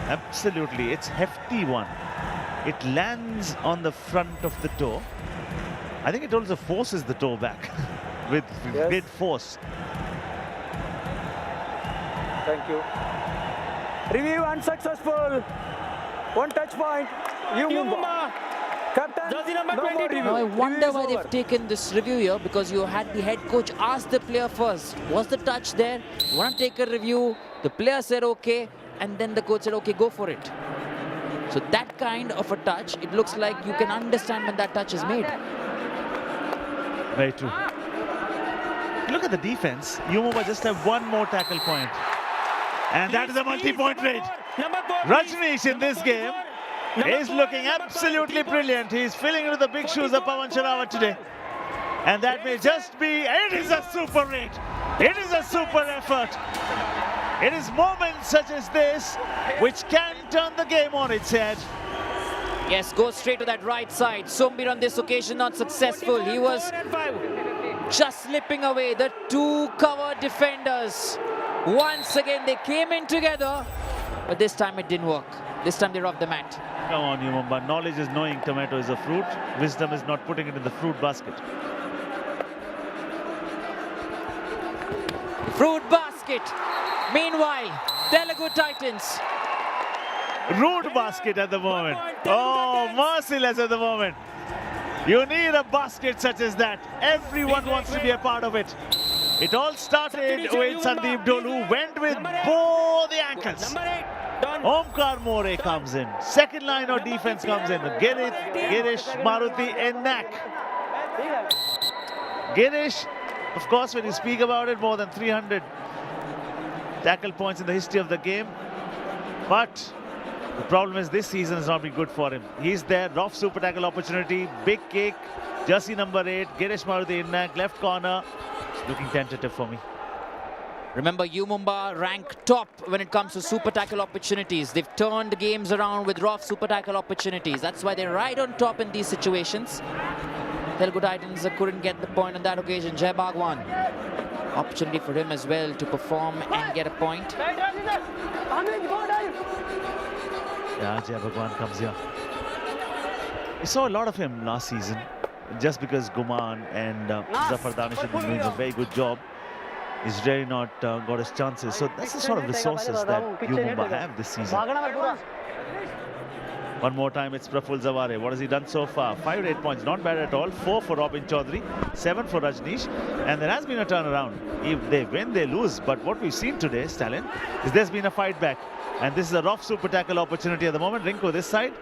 Absolutely, it's hefty one. It lands on the front of the toe. I think it also forces the toe back with Yes. great force. Thank you. Review unsuccessful. 1 touch point. U U Mumba. Mumba. Captain, Jersey number no more 22. review. Now I Review wonder is why over. they've taken this review here, because you had the head coach ask the player first, was the touch there? You want to take a review? The player said okay, and then the coach said okay, go for it. So that kind of a touch, it looks like you can understand when that touch is made. Very true. Look at the defense. U Mumba just have 1 more tackle point. And that is a multi-point raid. Number 4. Rajneesh in this game is looking absolutely brilliant. He's filling into the big shoes of Pawan Sherawat today. And that may just be, it is a super raid. It is a super effort. It is moments such as this which can turn the game on its head. Yes, goes straight to that right side. Sombir on this occasion not successful. He was just slipping away. The 2 cover defenders. Once again, they came in together, but this time it didn't work. This time they're off the mat. Come on, U Mumba. Knowledge is knowing tomato is a fruit. Wisdom is not putting it in the fruit basket. Fruit basket. Meanwhile, Telugu Titans. Rude basket at the moment. Oh, merciless at the moment. You need a basket such as that. Everyone wants to be a part of it. It all started with Sandeep Dole, who went with both the ankles. Number 8. Done. Omkar More comes in. Second line of defense comes in. Girish, Maruti, and Nak. Girish, of course, when you speak about it, more than 300 tackle points in the history of the game. But the problem is this season has not been good for him. He's there, rough super tackle opportunity, big kick, jersey number 8, Girish Maruti, Nak, left corner. Looking tentative for me. Remember, U Mumba rank top when it comes to super tackle opportunities. They've turned games around with rough super tackle opportunities. That's why they're right on top in these situations. Telugu Titans couldn't get the point on that occasion. Jai Bhagwan. Opportunity for him as well to perform and get a point. Yeah, Jai Bhagwan comes here. We saw a lot of him last season, just because Guman and Zafar Danish have been doing a very good job. He's really not got his chances. So that's the sort of resources that U Mumba have this season. One more time, it's Praful Zaware. What has he done so far? 5 8 points, not bad at all. 4 for Robin Chaudhary, 7 for Rajneesh. And there has been a turnaround. If they win, they lose. But what we've seen today, Stalin, is there's been a fight back. And this is a rough super tackle opportunity at the moment. Rinku this side,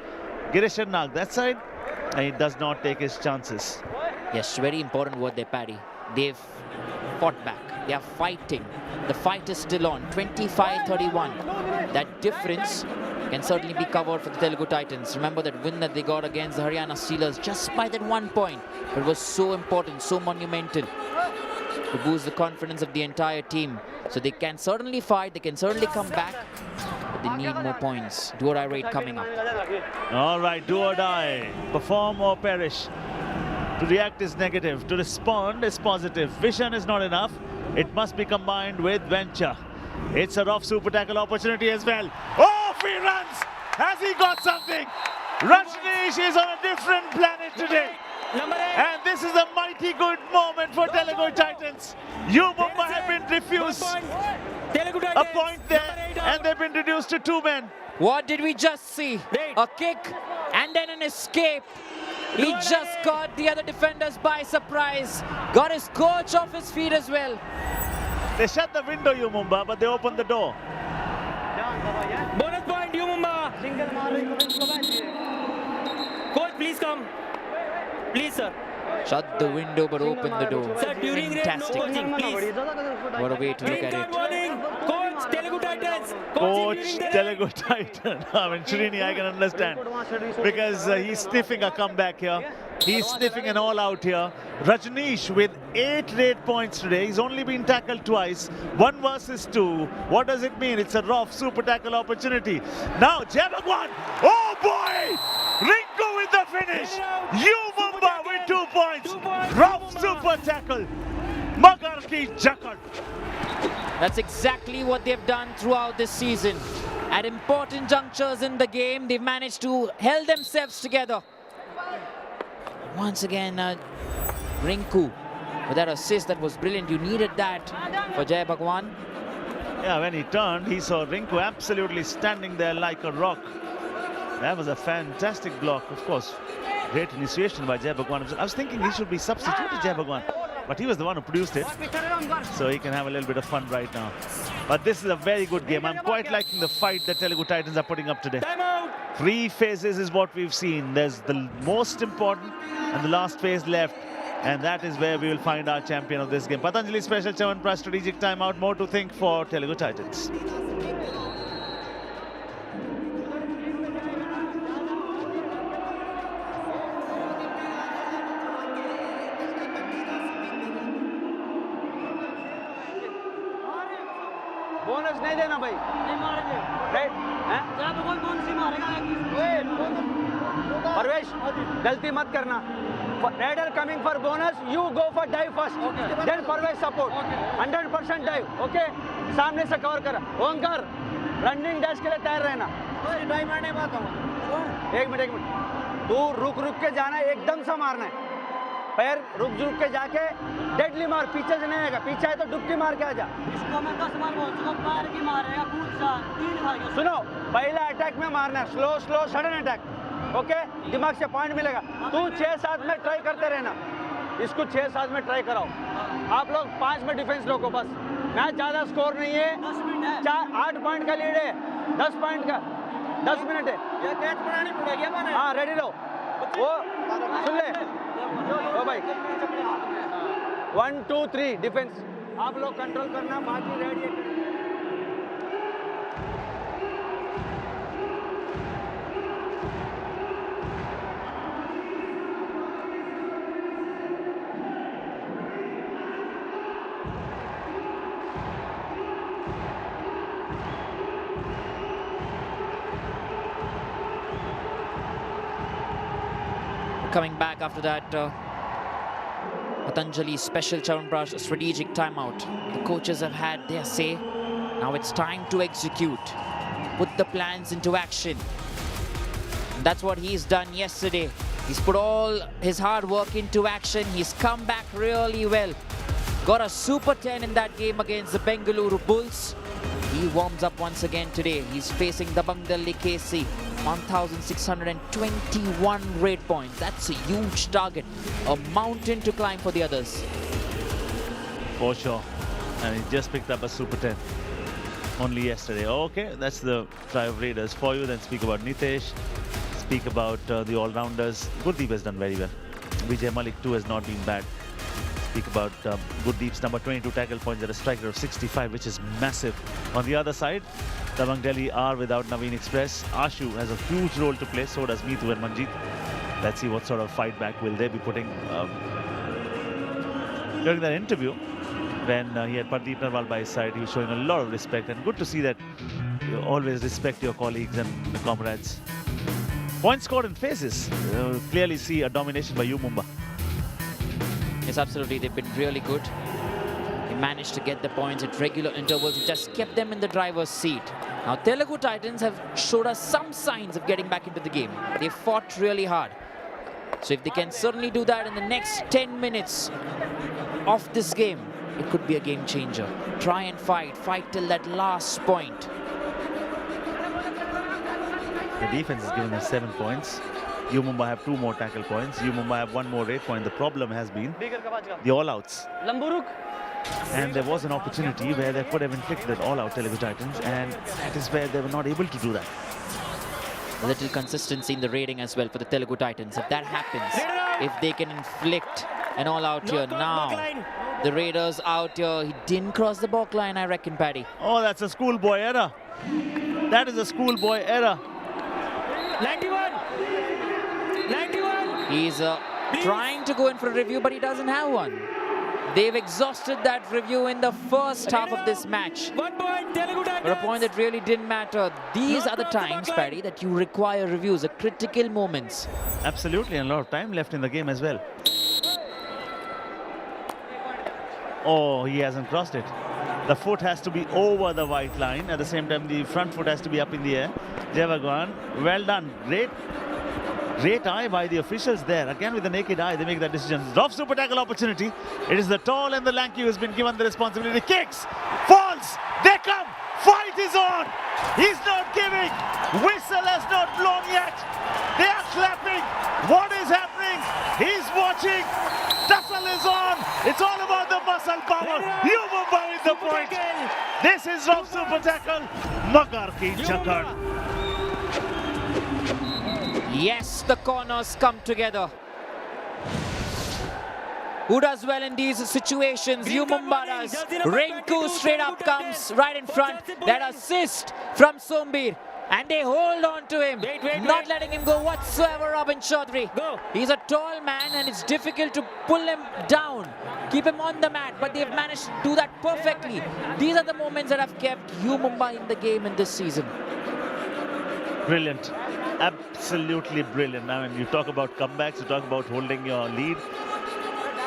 Girish Nag that side. And he does not take his chances. Yes, very important word there, Paddy. They've fought back. They are fighting. The fight is still on. 25-31. That difference can certainly be covered for the Telugu Titans. Remember that win that they got against the Haryana Steelers just by that 1 point. It was so important, so monumental to boost the confidence of the entire team. So they can certainly fight, they can certainly come back, but they need more points. Do or die rate coming up. All right, do or die. Perform or perish. To react is negative. To respond is positive. Vision is not enough. It must be combined with venture. It's a rough super tackle opportunity as well. Off he runs! Has he got something? Rajneesh is on a different planet today. And this is a mighty good moment for Telugu Titans. U Mumba have been refused a point there, and they've been reduced to 2 men. What did we just see? A kick and then an escape. He just caught the other defenders by surprise. Got his coach off his feet as well. They shut the window, U Mumba, but they opened the door. Bonus point, U Mumba. Coach, please come. Please, sir. Shut the window but open the door. Sir, during red, no Fantastic. coaching, please. What a way to look Red at card it. warning. Coach, Telugu Titans. Coach during the Telugu Titan. I mean, Srini, I can understand. Because he's sniffing a comeback here. He's sniffing an all-out here. Rajneesh with 8 red points today. He's only been tackled twice. 1 versus 2. What does it mean? It's a rough super tackle opportunity. Now, Jabagwan. Oh, boy! Rinku with the finish. U Mumba with 2 points. Rough super tackle. Magar ki jakad. That's exactly what they've done throughout this season. At important junctures in the game, they've managed to hold themselves together. Once again, Rinku with that assist that was brilliant. You needed that for Jai Bhagwan. Yeah, when he turned, he saw Rinku absolutely standing there like a rock. That was a fantastic block, of course. Great initiation by Jai Bhagwan. I was thinking he should be substituted, Jai Bhagwan, but he was the one who produced it, so he can have a little bit of fun right now. But this is a very good game. I'm quite liking the fight that Telugu Titans are putting up today. Timeout. 3 phases is what we've seen. There's the most important and the last phase left, and that is where we will find our champion of this game. Patanjali Special Chavanpras strategic timeout. More to think for Telugu Titans. Bonus नहीं देना भाई right हैं परवेश गलती मत करना raider coming for bonus you go for dive first then Parvesh support 100% dive okay सामने से cover कर ओंकार रनिंग डैश के लिए तैयार रहना एक मिनट तू रुक के जाना है एकदम से मारना है पैर रुक के जाके डेडली मार पीछे से नहीं आएगा पीछे आए तो डुबकी मार के आ जा सुनो पहला अटैक में मारना है स्लो सडन अटैक ओके दिमाग से पॉइंट मिलेगा तू 6-7 में ट्राई करते रहना इसको 6-7 में ट्राई कराओ आप लोग 5 में डिफेंस लो को बस मैच ज़्यादा स्कोर नहीं है 8 पॉइंट का लीड है 10 पॉइंट का 10 मिनट है हाँ रेडी लो वो सुन ले ओ भाई 1 2 3 डिफेंस आप लोग कंट्रोल करना बाकी रेडी है Coming back after that Patanjali Special Chavanpras strategic timeout. The coaches have had their say. Now it's time to execute. Put the plans into action. And that's what he's done yesterday. He's put all his hard work into action. He's come back really well. Got a super 10 in that game against the Bengaluru Bulls. He warms up once again today. He's facing the Bangdalli KC. 1,621 rate points. That's a huge target, a mountain to climb for the others. For sure. And he just picked up a Super 10 only yesterday. Okay, that's the try of Raiders for you. Then speak about Nitesh. Speak about the all-rounders. Gurdeep has done very well. Vijay Malik too has not been bad. Speak about Gurdeep's number 22 tackle points at a strike rate of 65, which is massive. On the other side, Tabang Delhi are without Naveen Express. Ashu has a huge role to play, so does Meetu and Manjeet. Let's see what sort of fight back will they be putting. During that interview, when he had Pardeep Narwal by his side, he was showing a lot of respect, and good to see that you always respect your colleagues and comrades. Points scored in phases. Clearly see a domination by U Mumba. Yes, absolutely. They've been really good. They managed to get the points at regular intervals. It just kept them in the driver's seat. Now, Telugu Titans have showed us some signs of getting back into the game. They fought really hard. So if they can certainly do that in the next 10 minutes of this game, it could be a game changer. Try and fight till that last point. The defense has given them 7 points. U Mumba have 2 more tackle points. U Mumba have 1 more rate point. The problem has been the all-outs. And there was an opportunity where they could have inflicted an all-out Telugu Titans, and that is where they were not able to do that. A little consistency in the rating as well for the Telugu Titans. If that happens, if they can inflict an all-out here now, the Raiders out here. He didn't cross the balk line, I reckon, Paddy. Oh, that's a schoolboy error. That is a schoolboy error. 91. He's trying to go in for a review, but he doesn't have one. They've exhausted that review in the first half of this match. 1 point, Telugu Titans. For a point that really didn't matter. These are the times, Paddy, that you require reviews, the critical moments. Absolutely, and a lot of time left in the game as well. Oh, he hasn't crossed it. The foot has to be over the white line. At the same time, the front foot has to be up in the air. Javagan, well done. Great eye by the officials there. Again, with the naked eye, they make that decision. Drop super tackle opportunity. It is the tall and the lanky who has been given the responsibility. Kicks, falls, they come. Fight is on. He's not giving. Whistle has not blown yet. They are clapping. What is happening? He's watching. Tussle is on. It's all about the muscle power. U Mumba with the point. This is Rob Super Tackle. Magar ki chakar. Yes, the corners come together. Who does well in these situations? U Mumba does. Rinku straight up comes right in front. That assist from Sombir. And they hold on to him, not letting him go whatsoever, Robin Chaudhary. He's a tall man and it's difficult to pull him down, keep him on the mat, but they've managed to do that perfectly. These are the moments that have kept U Mumba in the game in this season. Brilliant. Absolutely brilliant. I mean, you talk about comebacks, you talk about holding your lead.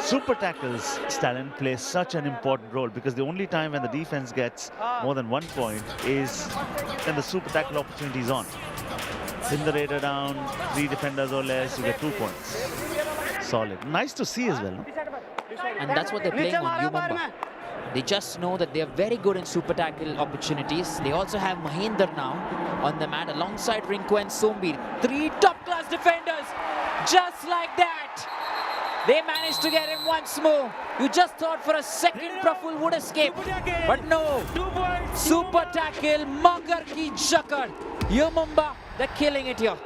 Super tackles, Stalin, plays such an important role because the only time when the defense gets more than 1 point is when the super tackle opportunity is on. Pin the Raider down, 3 defenders or less, you get 2 points. Solid. Nice to see as well. And that's what they're playing on U Mumba. They just know that they're very good in super tackle opportunities. They also have Mahinder now on the mat alongside Rinku and Sombir. 3 top-class defenders, just like that. They managed to get him once more. You just thought for a second Praful would escape. But no. Super tackle, Magar ki chakar. U Mumba, they're killing it here.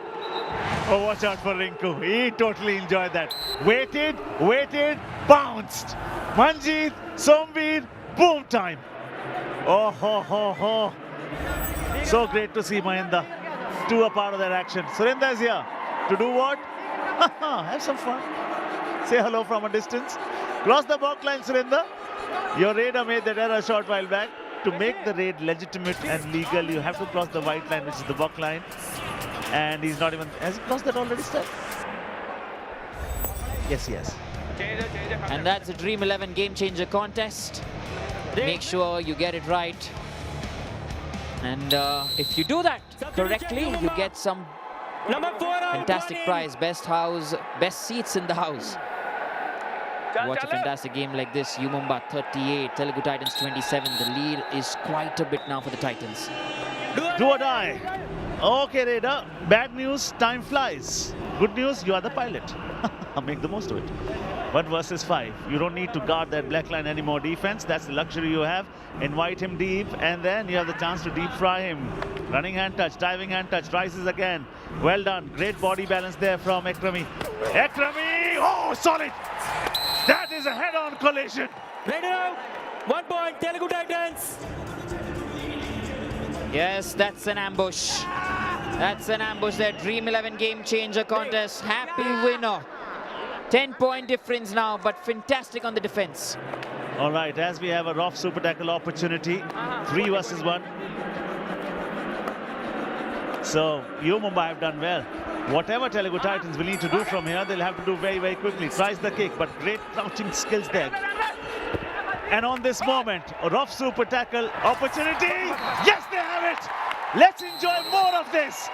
Oh, watch out for Rinku. He totally enjoyed that. Waited, bounced. Manjeet, Sombir, boom time. Oh, ho, ho, ho. So great to see Mahinda. 2 are part of that action. Surinder is here. To do what? Have some fun. Say hello from a distance. Cross the balk line, Surinder. Your raider made that error a short while back. To make the raid legitimate and legal, you have to cross the white line, which is the balk line. And he's not even... Has he crossed that already, sir? Yes, he has. And that's a Dream 11 Game Changer contest. Make sure you get it right. And if you do that correctly, you get some fantastic prize. Best house, best seats in the house. Watch a fantastic game like this. U Mumba 38, Telugu Titans 27. The lead is quite a bit now for the Titans. Do or die. Okay, Raider. Bad news, time flies. Good news, you are the pilot. Make the most of it. 1 versus 5. You don't need to guard that black line anymore. Defense, that's the luxury you have. Invite him deep, and then you have the chance to deep fry him. Running hand touch, diving hand touch, rises again. Well done. Great body balance there from Ekrami. Ekrami! Oh, solid! That is a head-on collision. Raider out. 1 point, Telugu Titans. Yes, that's an ambush. That's an ambush there. Dream 11 game changer contest. Happy winner. 10-point difference now, but fantastic on the defense. All right, as we have a rough super tackle opportunity, 3 versus 1. So, U Mumba have done well. Whatever Telugu Titans will need to do from here, they'll have to do very, very quickly. Tries the kick, but great crouching skills there. And on this moment, a rough super tackle opportunity. Yes, they have it. Let's enjoy more of this.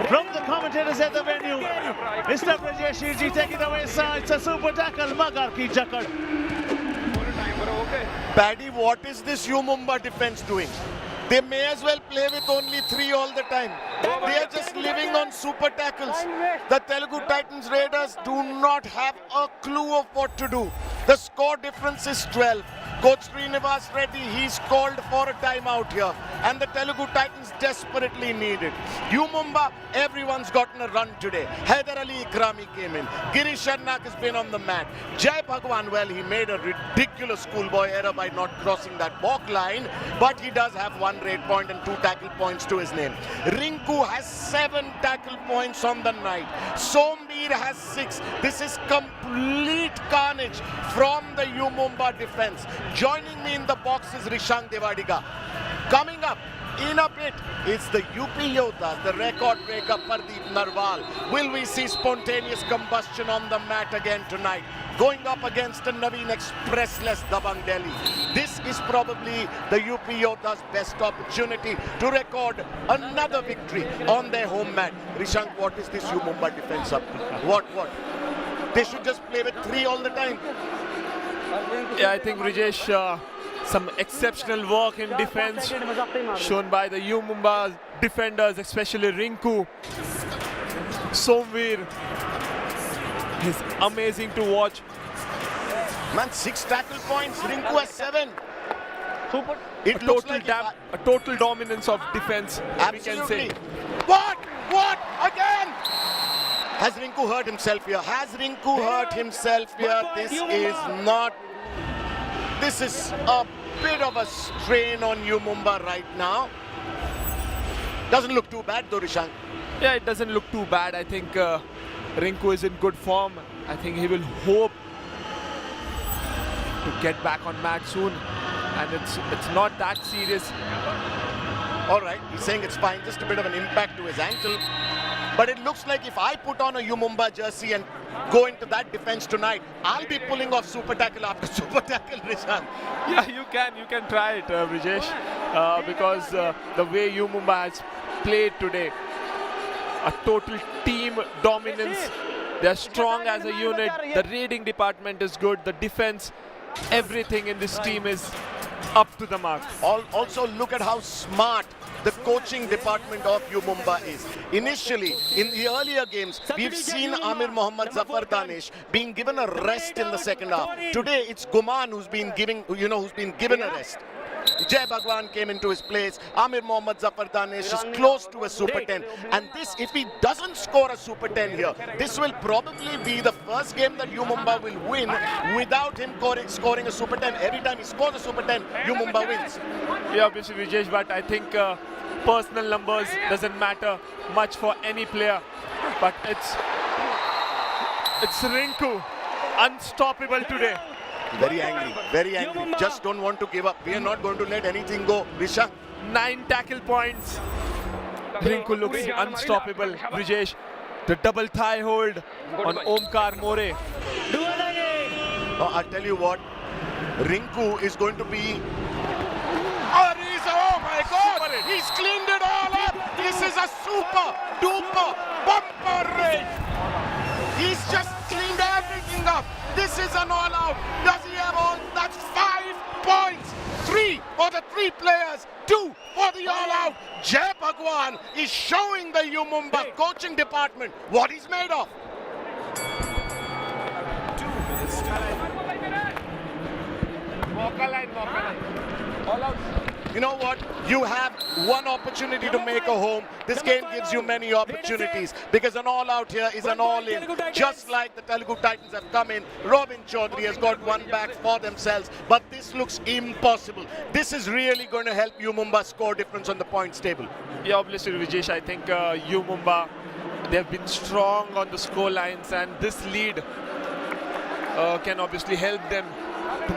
From the commentators at the venue, Mr. Brajesh Ji, take it away, sir. It's a super tackle. Magar ki jakad. Paddy, what is this U Mumba defense doing? They may as well play with only 3 all the time. They are just living on super tackles. The Telugu Titans Raiders do not have a clue of what to do. The score difference is 12. Coach Srinivas Reddy, he's called for a timeout here. And the Telugu Titans desperately need it. U Mumba, everyone's gotten a run today. Haider Ali Ikrami came in. Girish Sharnak has been on the mat. Jai Bhagwan, well, he made a ridiculous schoolboy error by not crossing that walk line. But he does have 1 rate point and 2 tackle points to his name. Rinku has 7 tackle points on the night. Sombir has 6. This is complete carnage from the U Mumba defense. Joining me in the box is Rishang Devadiga. Coming up in a bit, it's the UP Yoddhas, the record breaker Pardeep Narwal. Will we see spontaneous combustion on the mat again tonight? Going up against a Naveen Expressless Dabang Delhi. This is probably the UP Yoddhas' best opportunity to record another victory on their home mat. Rishang, what is this U Mumba defense up to? What? They should just play with 3 all the time. Yeah, I think Rajesh, some exceptional work in defense shown by the U Mumba defenders, especially Rinku. Somveer is amazing to watch. Man, 6 tackle points. Rinku has 7. It A looks like a total dominance of defense, we can say. What? Again? Has Rinku hurt himself here? Has Rinku hurt himself here? This is a bit of a strain on U Mumba right now. Doesn't look too bad though, Rishang. Yeah, it doesn't look too bad. I think Rinku is in good form. I think he will hope to get back on mat soon. And it's not that serious. All right, he's saying it's fine. Just a bit of an impact to his ankle. But it looks like if I put on a U Mumba jersey and go into that defense tonight, I'll be pulling off super tackle after super tackle, Rishang. Yeah, you can try it, Brijesh, because the way U Mumba has played today, a total team dominance. They're strong as a unit. The raiding department is good. The defense, everything in this team is up to the mark. Also, look at how smart the coaching department of U Mumba is. Initially, in the earlier games, we've seen Amir Mohammad Zafar Danish being given a rest in the second half. Today, it's Guman who's been given a rest. Jai Bhagwan came into his place. Amir Mohammad Zafar Danish is close to a Super 10. And this, if he doesn't score a Super 10 here, this will probably be the first game that U Mumba will win without him scoring a Super 10. Every time he scores a Super 10, U Mumba wins. Yeah, obviously, Vijesh, but I think personal numbers doesn't matter much for any player. But it's Rinku, unstoppable today. Very angry, just don't want to give up. We are not going to let anything go. Risha. 9 tackle points. Rinku looks unstoppable. Brijesh, the double thigh hold on Omkar More. I tell you what, Rinku is going to be... Oh my God! He's cleaned it all up! This is a super duper bumper raid! He's just cleaned everything up! This is an all-out. Does he have all? That's 5 points. 3 for the 3 players, 2 for the all-out. Jai Bhagwan is showing the U Mumba coaching department what he's made of. You know what? You have one opportunity to make a home. This game gives you many opportunities because an all-out here is an all-in. Just like the Telugu Titans have come in, Robin Chaudhary has got one back for themselves, but this looks impossible. This is really going to help U Mumba score difference on the points table. Yeah, obviously, Vijesh, I think U Mumba, they've been strong on the score lines, and this lead can obviously help them to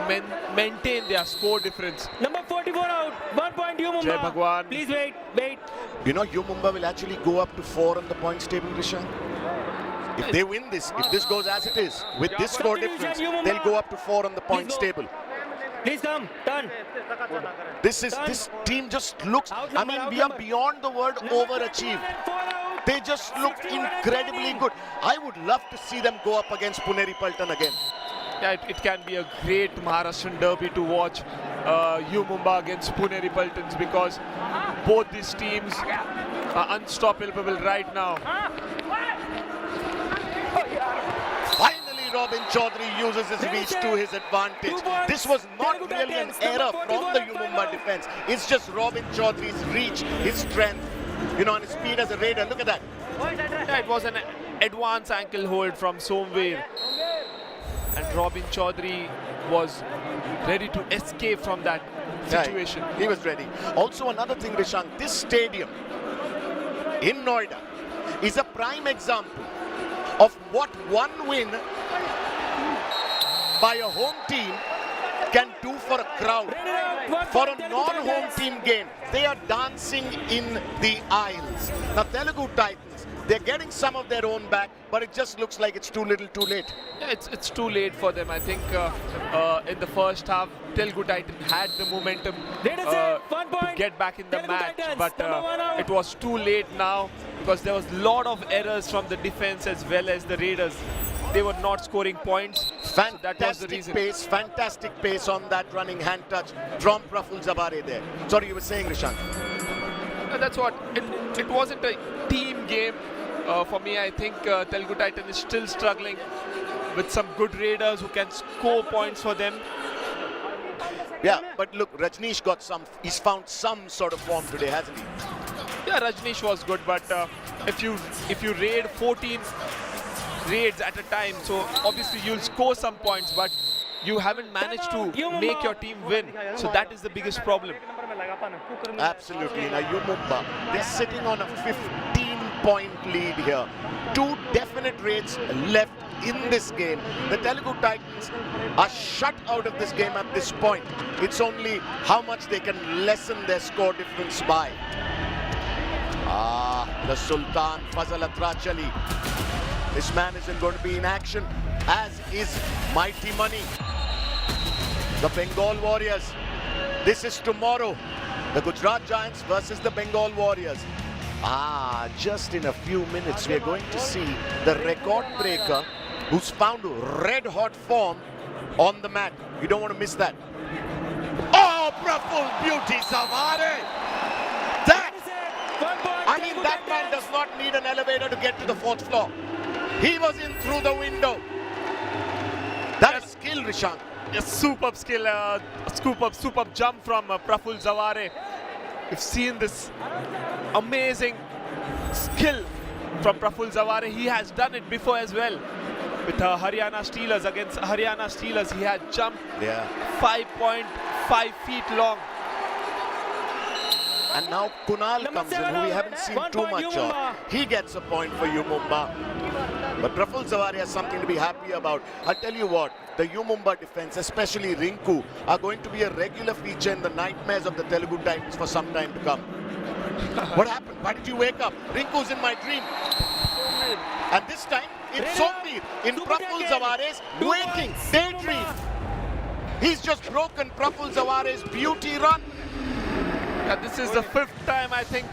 maintain their score difference. Number 44 out. 1 point, U Mumba. Jai Bhagwan. Please wait. You know, U Mumba will actually go up to 4 on the points table, Rishan. If they win this, if this goes as it is, with this score difference, they'll go up to 4 on the points table. Please come. Turn. This team just looks, I mean, we are beyond the word overachieved. They just look incredibly good. I would love to see them go up against Puneri Paltan again. Yeah, it can be a great Maharashtrian derby to watch U Mumba against Puneri Paltans, because both these teams are unstoppable right now. Finally, Robin Chaudhary uses his reach to his advantage. This was not really an error from the U Mumba defense. It's just Robin Chaudhary's reach, his strength, you know, and his speed as a raider. Look at that. Yeah, it was an advanced ankle hold from Somveer. And Robin Chaudhary was ready to escape from that situation. Yeah, he was ready. Also, another thing, Rishank, this stadium in Noida is a prime example of what one win by a home team can do for a crowd. For a non-home team game, they are dancing in the aisles. Now, Telugu Titans, they're getting some of their own back, but it just looks like it's too little too late. Yeah, it's too late for them. I think in the first half, Telugu Titans had the momentum to get back in the match, but it was too late now because there was a lot of errors from the defense as well as the Raiders. They were not scoring points. Fantastic so that was the reason. Fantastic pace on that running hand touch from Praful Zavare there. Sorry, you were saying, Rishank. That's what. It wasn't a team game. For me, I think Telugu Titan is still struggling with some good Raiders who can score points for them. Yeah, but look, Rajneesh got he's found some sort of form today, hasn't he? Yeah, Rajneesh was good, but if you raid 14 raids at a time, so obviously you'll score some points, but you haven't managed to make your team win. So that is the biggest problem. Absolutely. Now, U Mumba, they're sitting on a 15-point lead here. 2 definite raids left in this game. The Telugu Titans are shut out of this game at this point. It's only how much they can lessen their score difference by. The Sultan Fazal Atrachali. This man isn't going to be in action, as is Mighty Money. The Bengal Warriors. This is tomorrow. The Gujarat Giants versus the Bengal Warriors. Just in a few minutes, we are going to see the record breaker who's found red hot form on the mat. You don't want to miss that. Oh, Praful Beauty Zavare! That man does not need an elevator to get to the 4th floor. He was in through the window. That is skill, Rishank. A superb skill, superb jump from Praful Zavare. We've seen this amazing skill from Praful Zavare. He has done it before as well. With Haryana Steelers, against Haryana Steelers, he had jumped 5.5 feet long. And now Kunal comes in, who we haven't seen too much of. He gets a point for U Mumba. But Praful Zavare has something to be happy about. I'll tell you what, the U Mumba defense, especially Rinku, are going to be a regular feature in the nightmares of the Telugu Titans for some time to come. What happened? Why did you wake up? Rinku's in my dream. And this time, it's Somveer in Praful Zavare's waking daydream. He's just broken Praful Zavare's beauty run. Yeah, this is the 5th time I think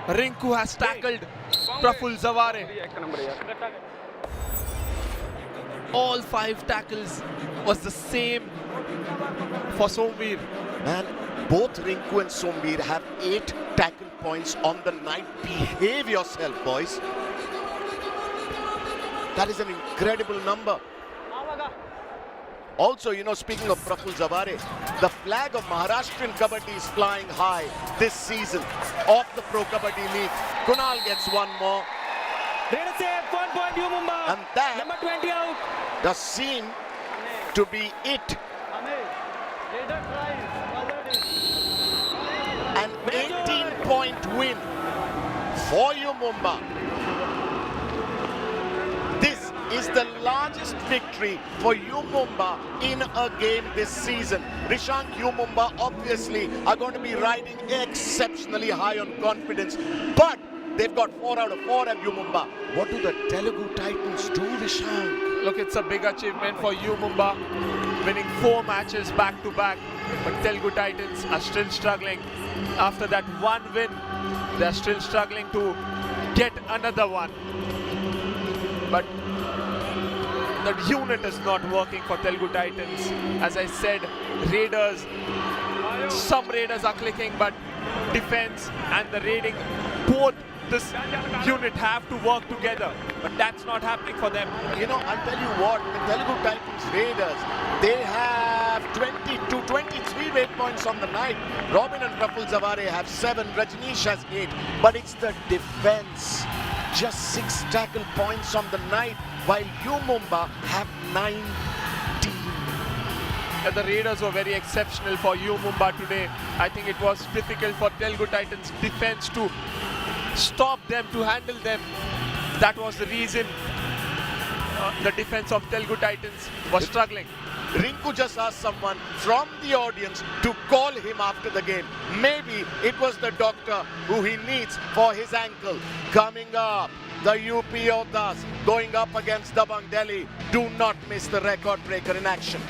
Rinku has tackled Praful Zavare. all 5 tackles was the same for Somveer. Man, both Rinku and Somveer have 8 tackle points on the night. Behave yourself, boys. That is an incredible number. Also, you know, speaking of Praful Zavare, the flag of Maharashtrian Kabaddi is flying high this season of the Pro Kabaddi League. Kunal gets one more. Raider save, 1 point U Mumba. And that Number 20 out. does seem to be it. An 18-point win for U Mumba. This is the largest victory for U Mumba in a game this season. Rishank, U Mumba obviously are going to be riding exceptionally high on confidence, but they've got 4 out of 4 at U Mumba. What do the Telugu Titans do, Rishank? Look, it's a big achievement for U Mumba, winning 4 matches back to back. But Telugu Titans are still struggling. After that one win, they're still struggling to get another one. But the unit is not working for Telugu Titans. As I said, Raiders, some Raiders are clicking, but defense and the raiding, both this unit have to work together. But that's not happening for them. You know, I'll tell you what, the Telugu Titans Raiders, they have 23 weight points on the night. Robin and Praful Zavare have 7, Rajneesh has 8. But it's the defense. Just 6 tackle points on the night, while U Mumba have 19. The Raiders were very exceptional for U Mumba today. I think it was difficult for Telugu Titans defense to stop them, to handle them. That was the reason the defense of Telugu Titans was struggling. Rinku just asked someone from the audience to call him after the game. Maybe it was the doctor who he needs for his ankle. Coming up, the UP Yoddhas going up against Dabang Delhi. Do not miss the record breaker in action.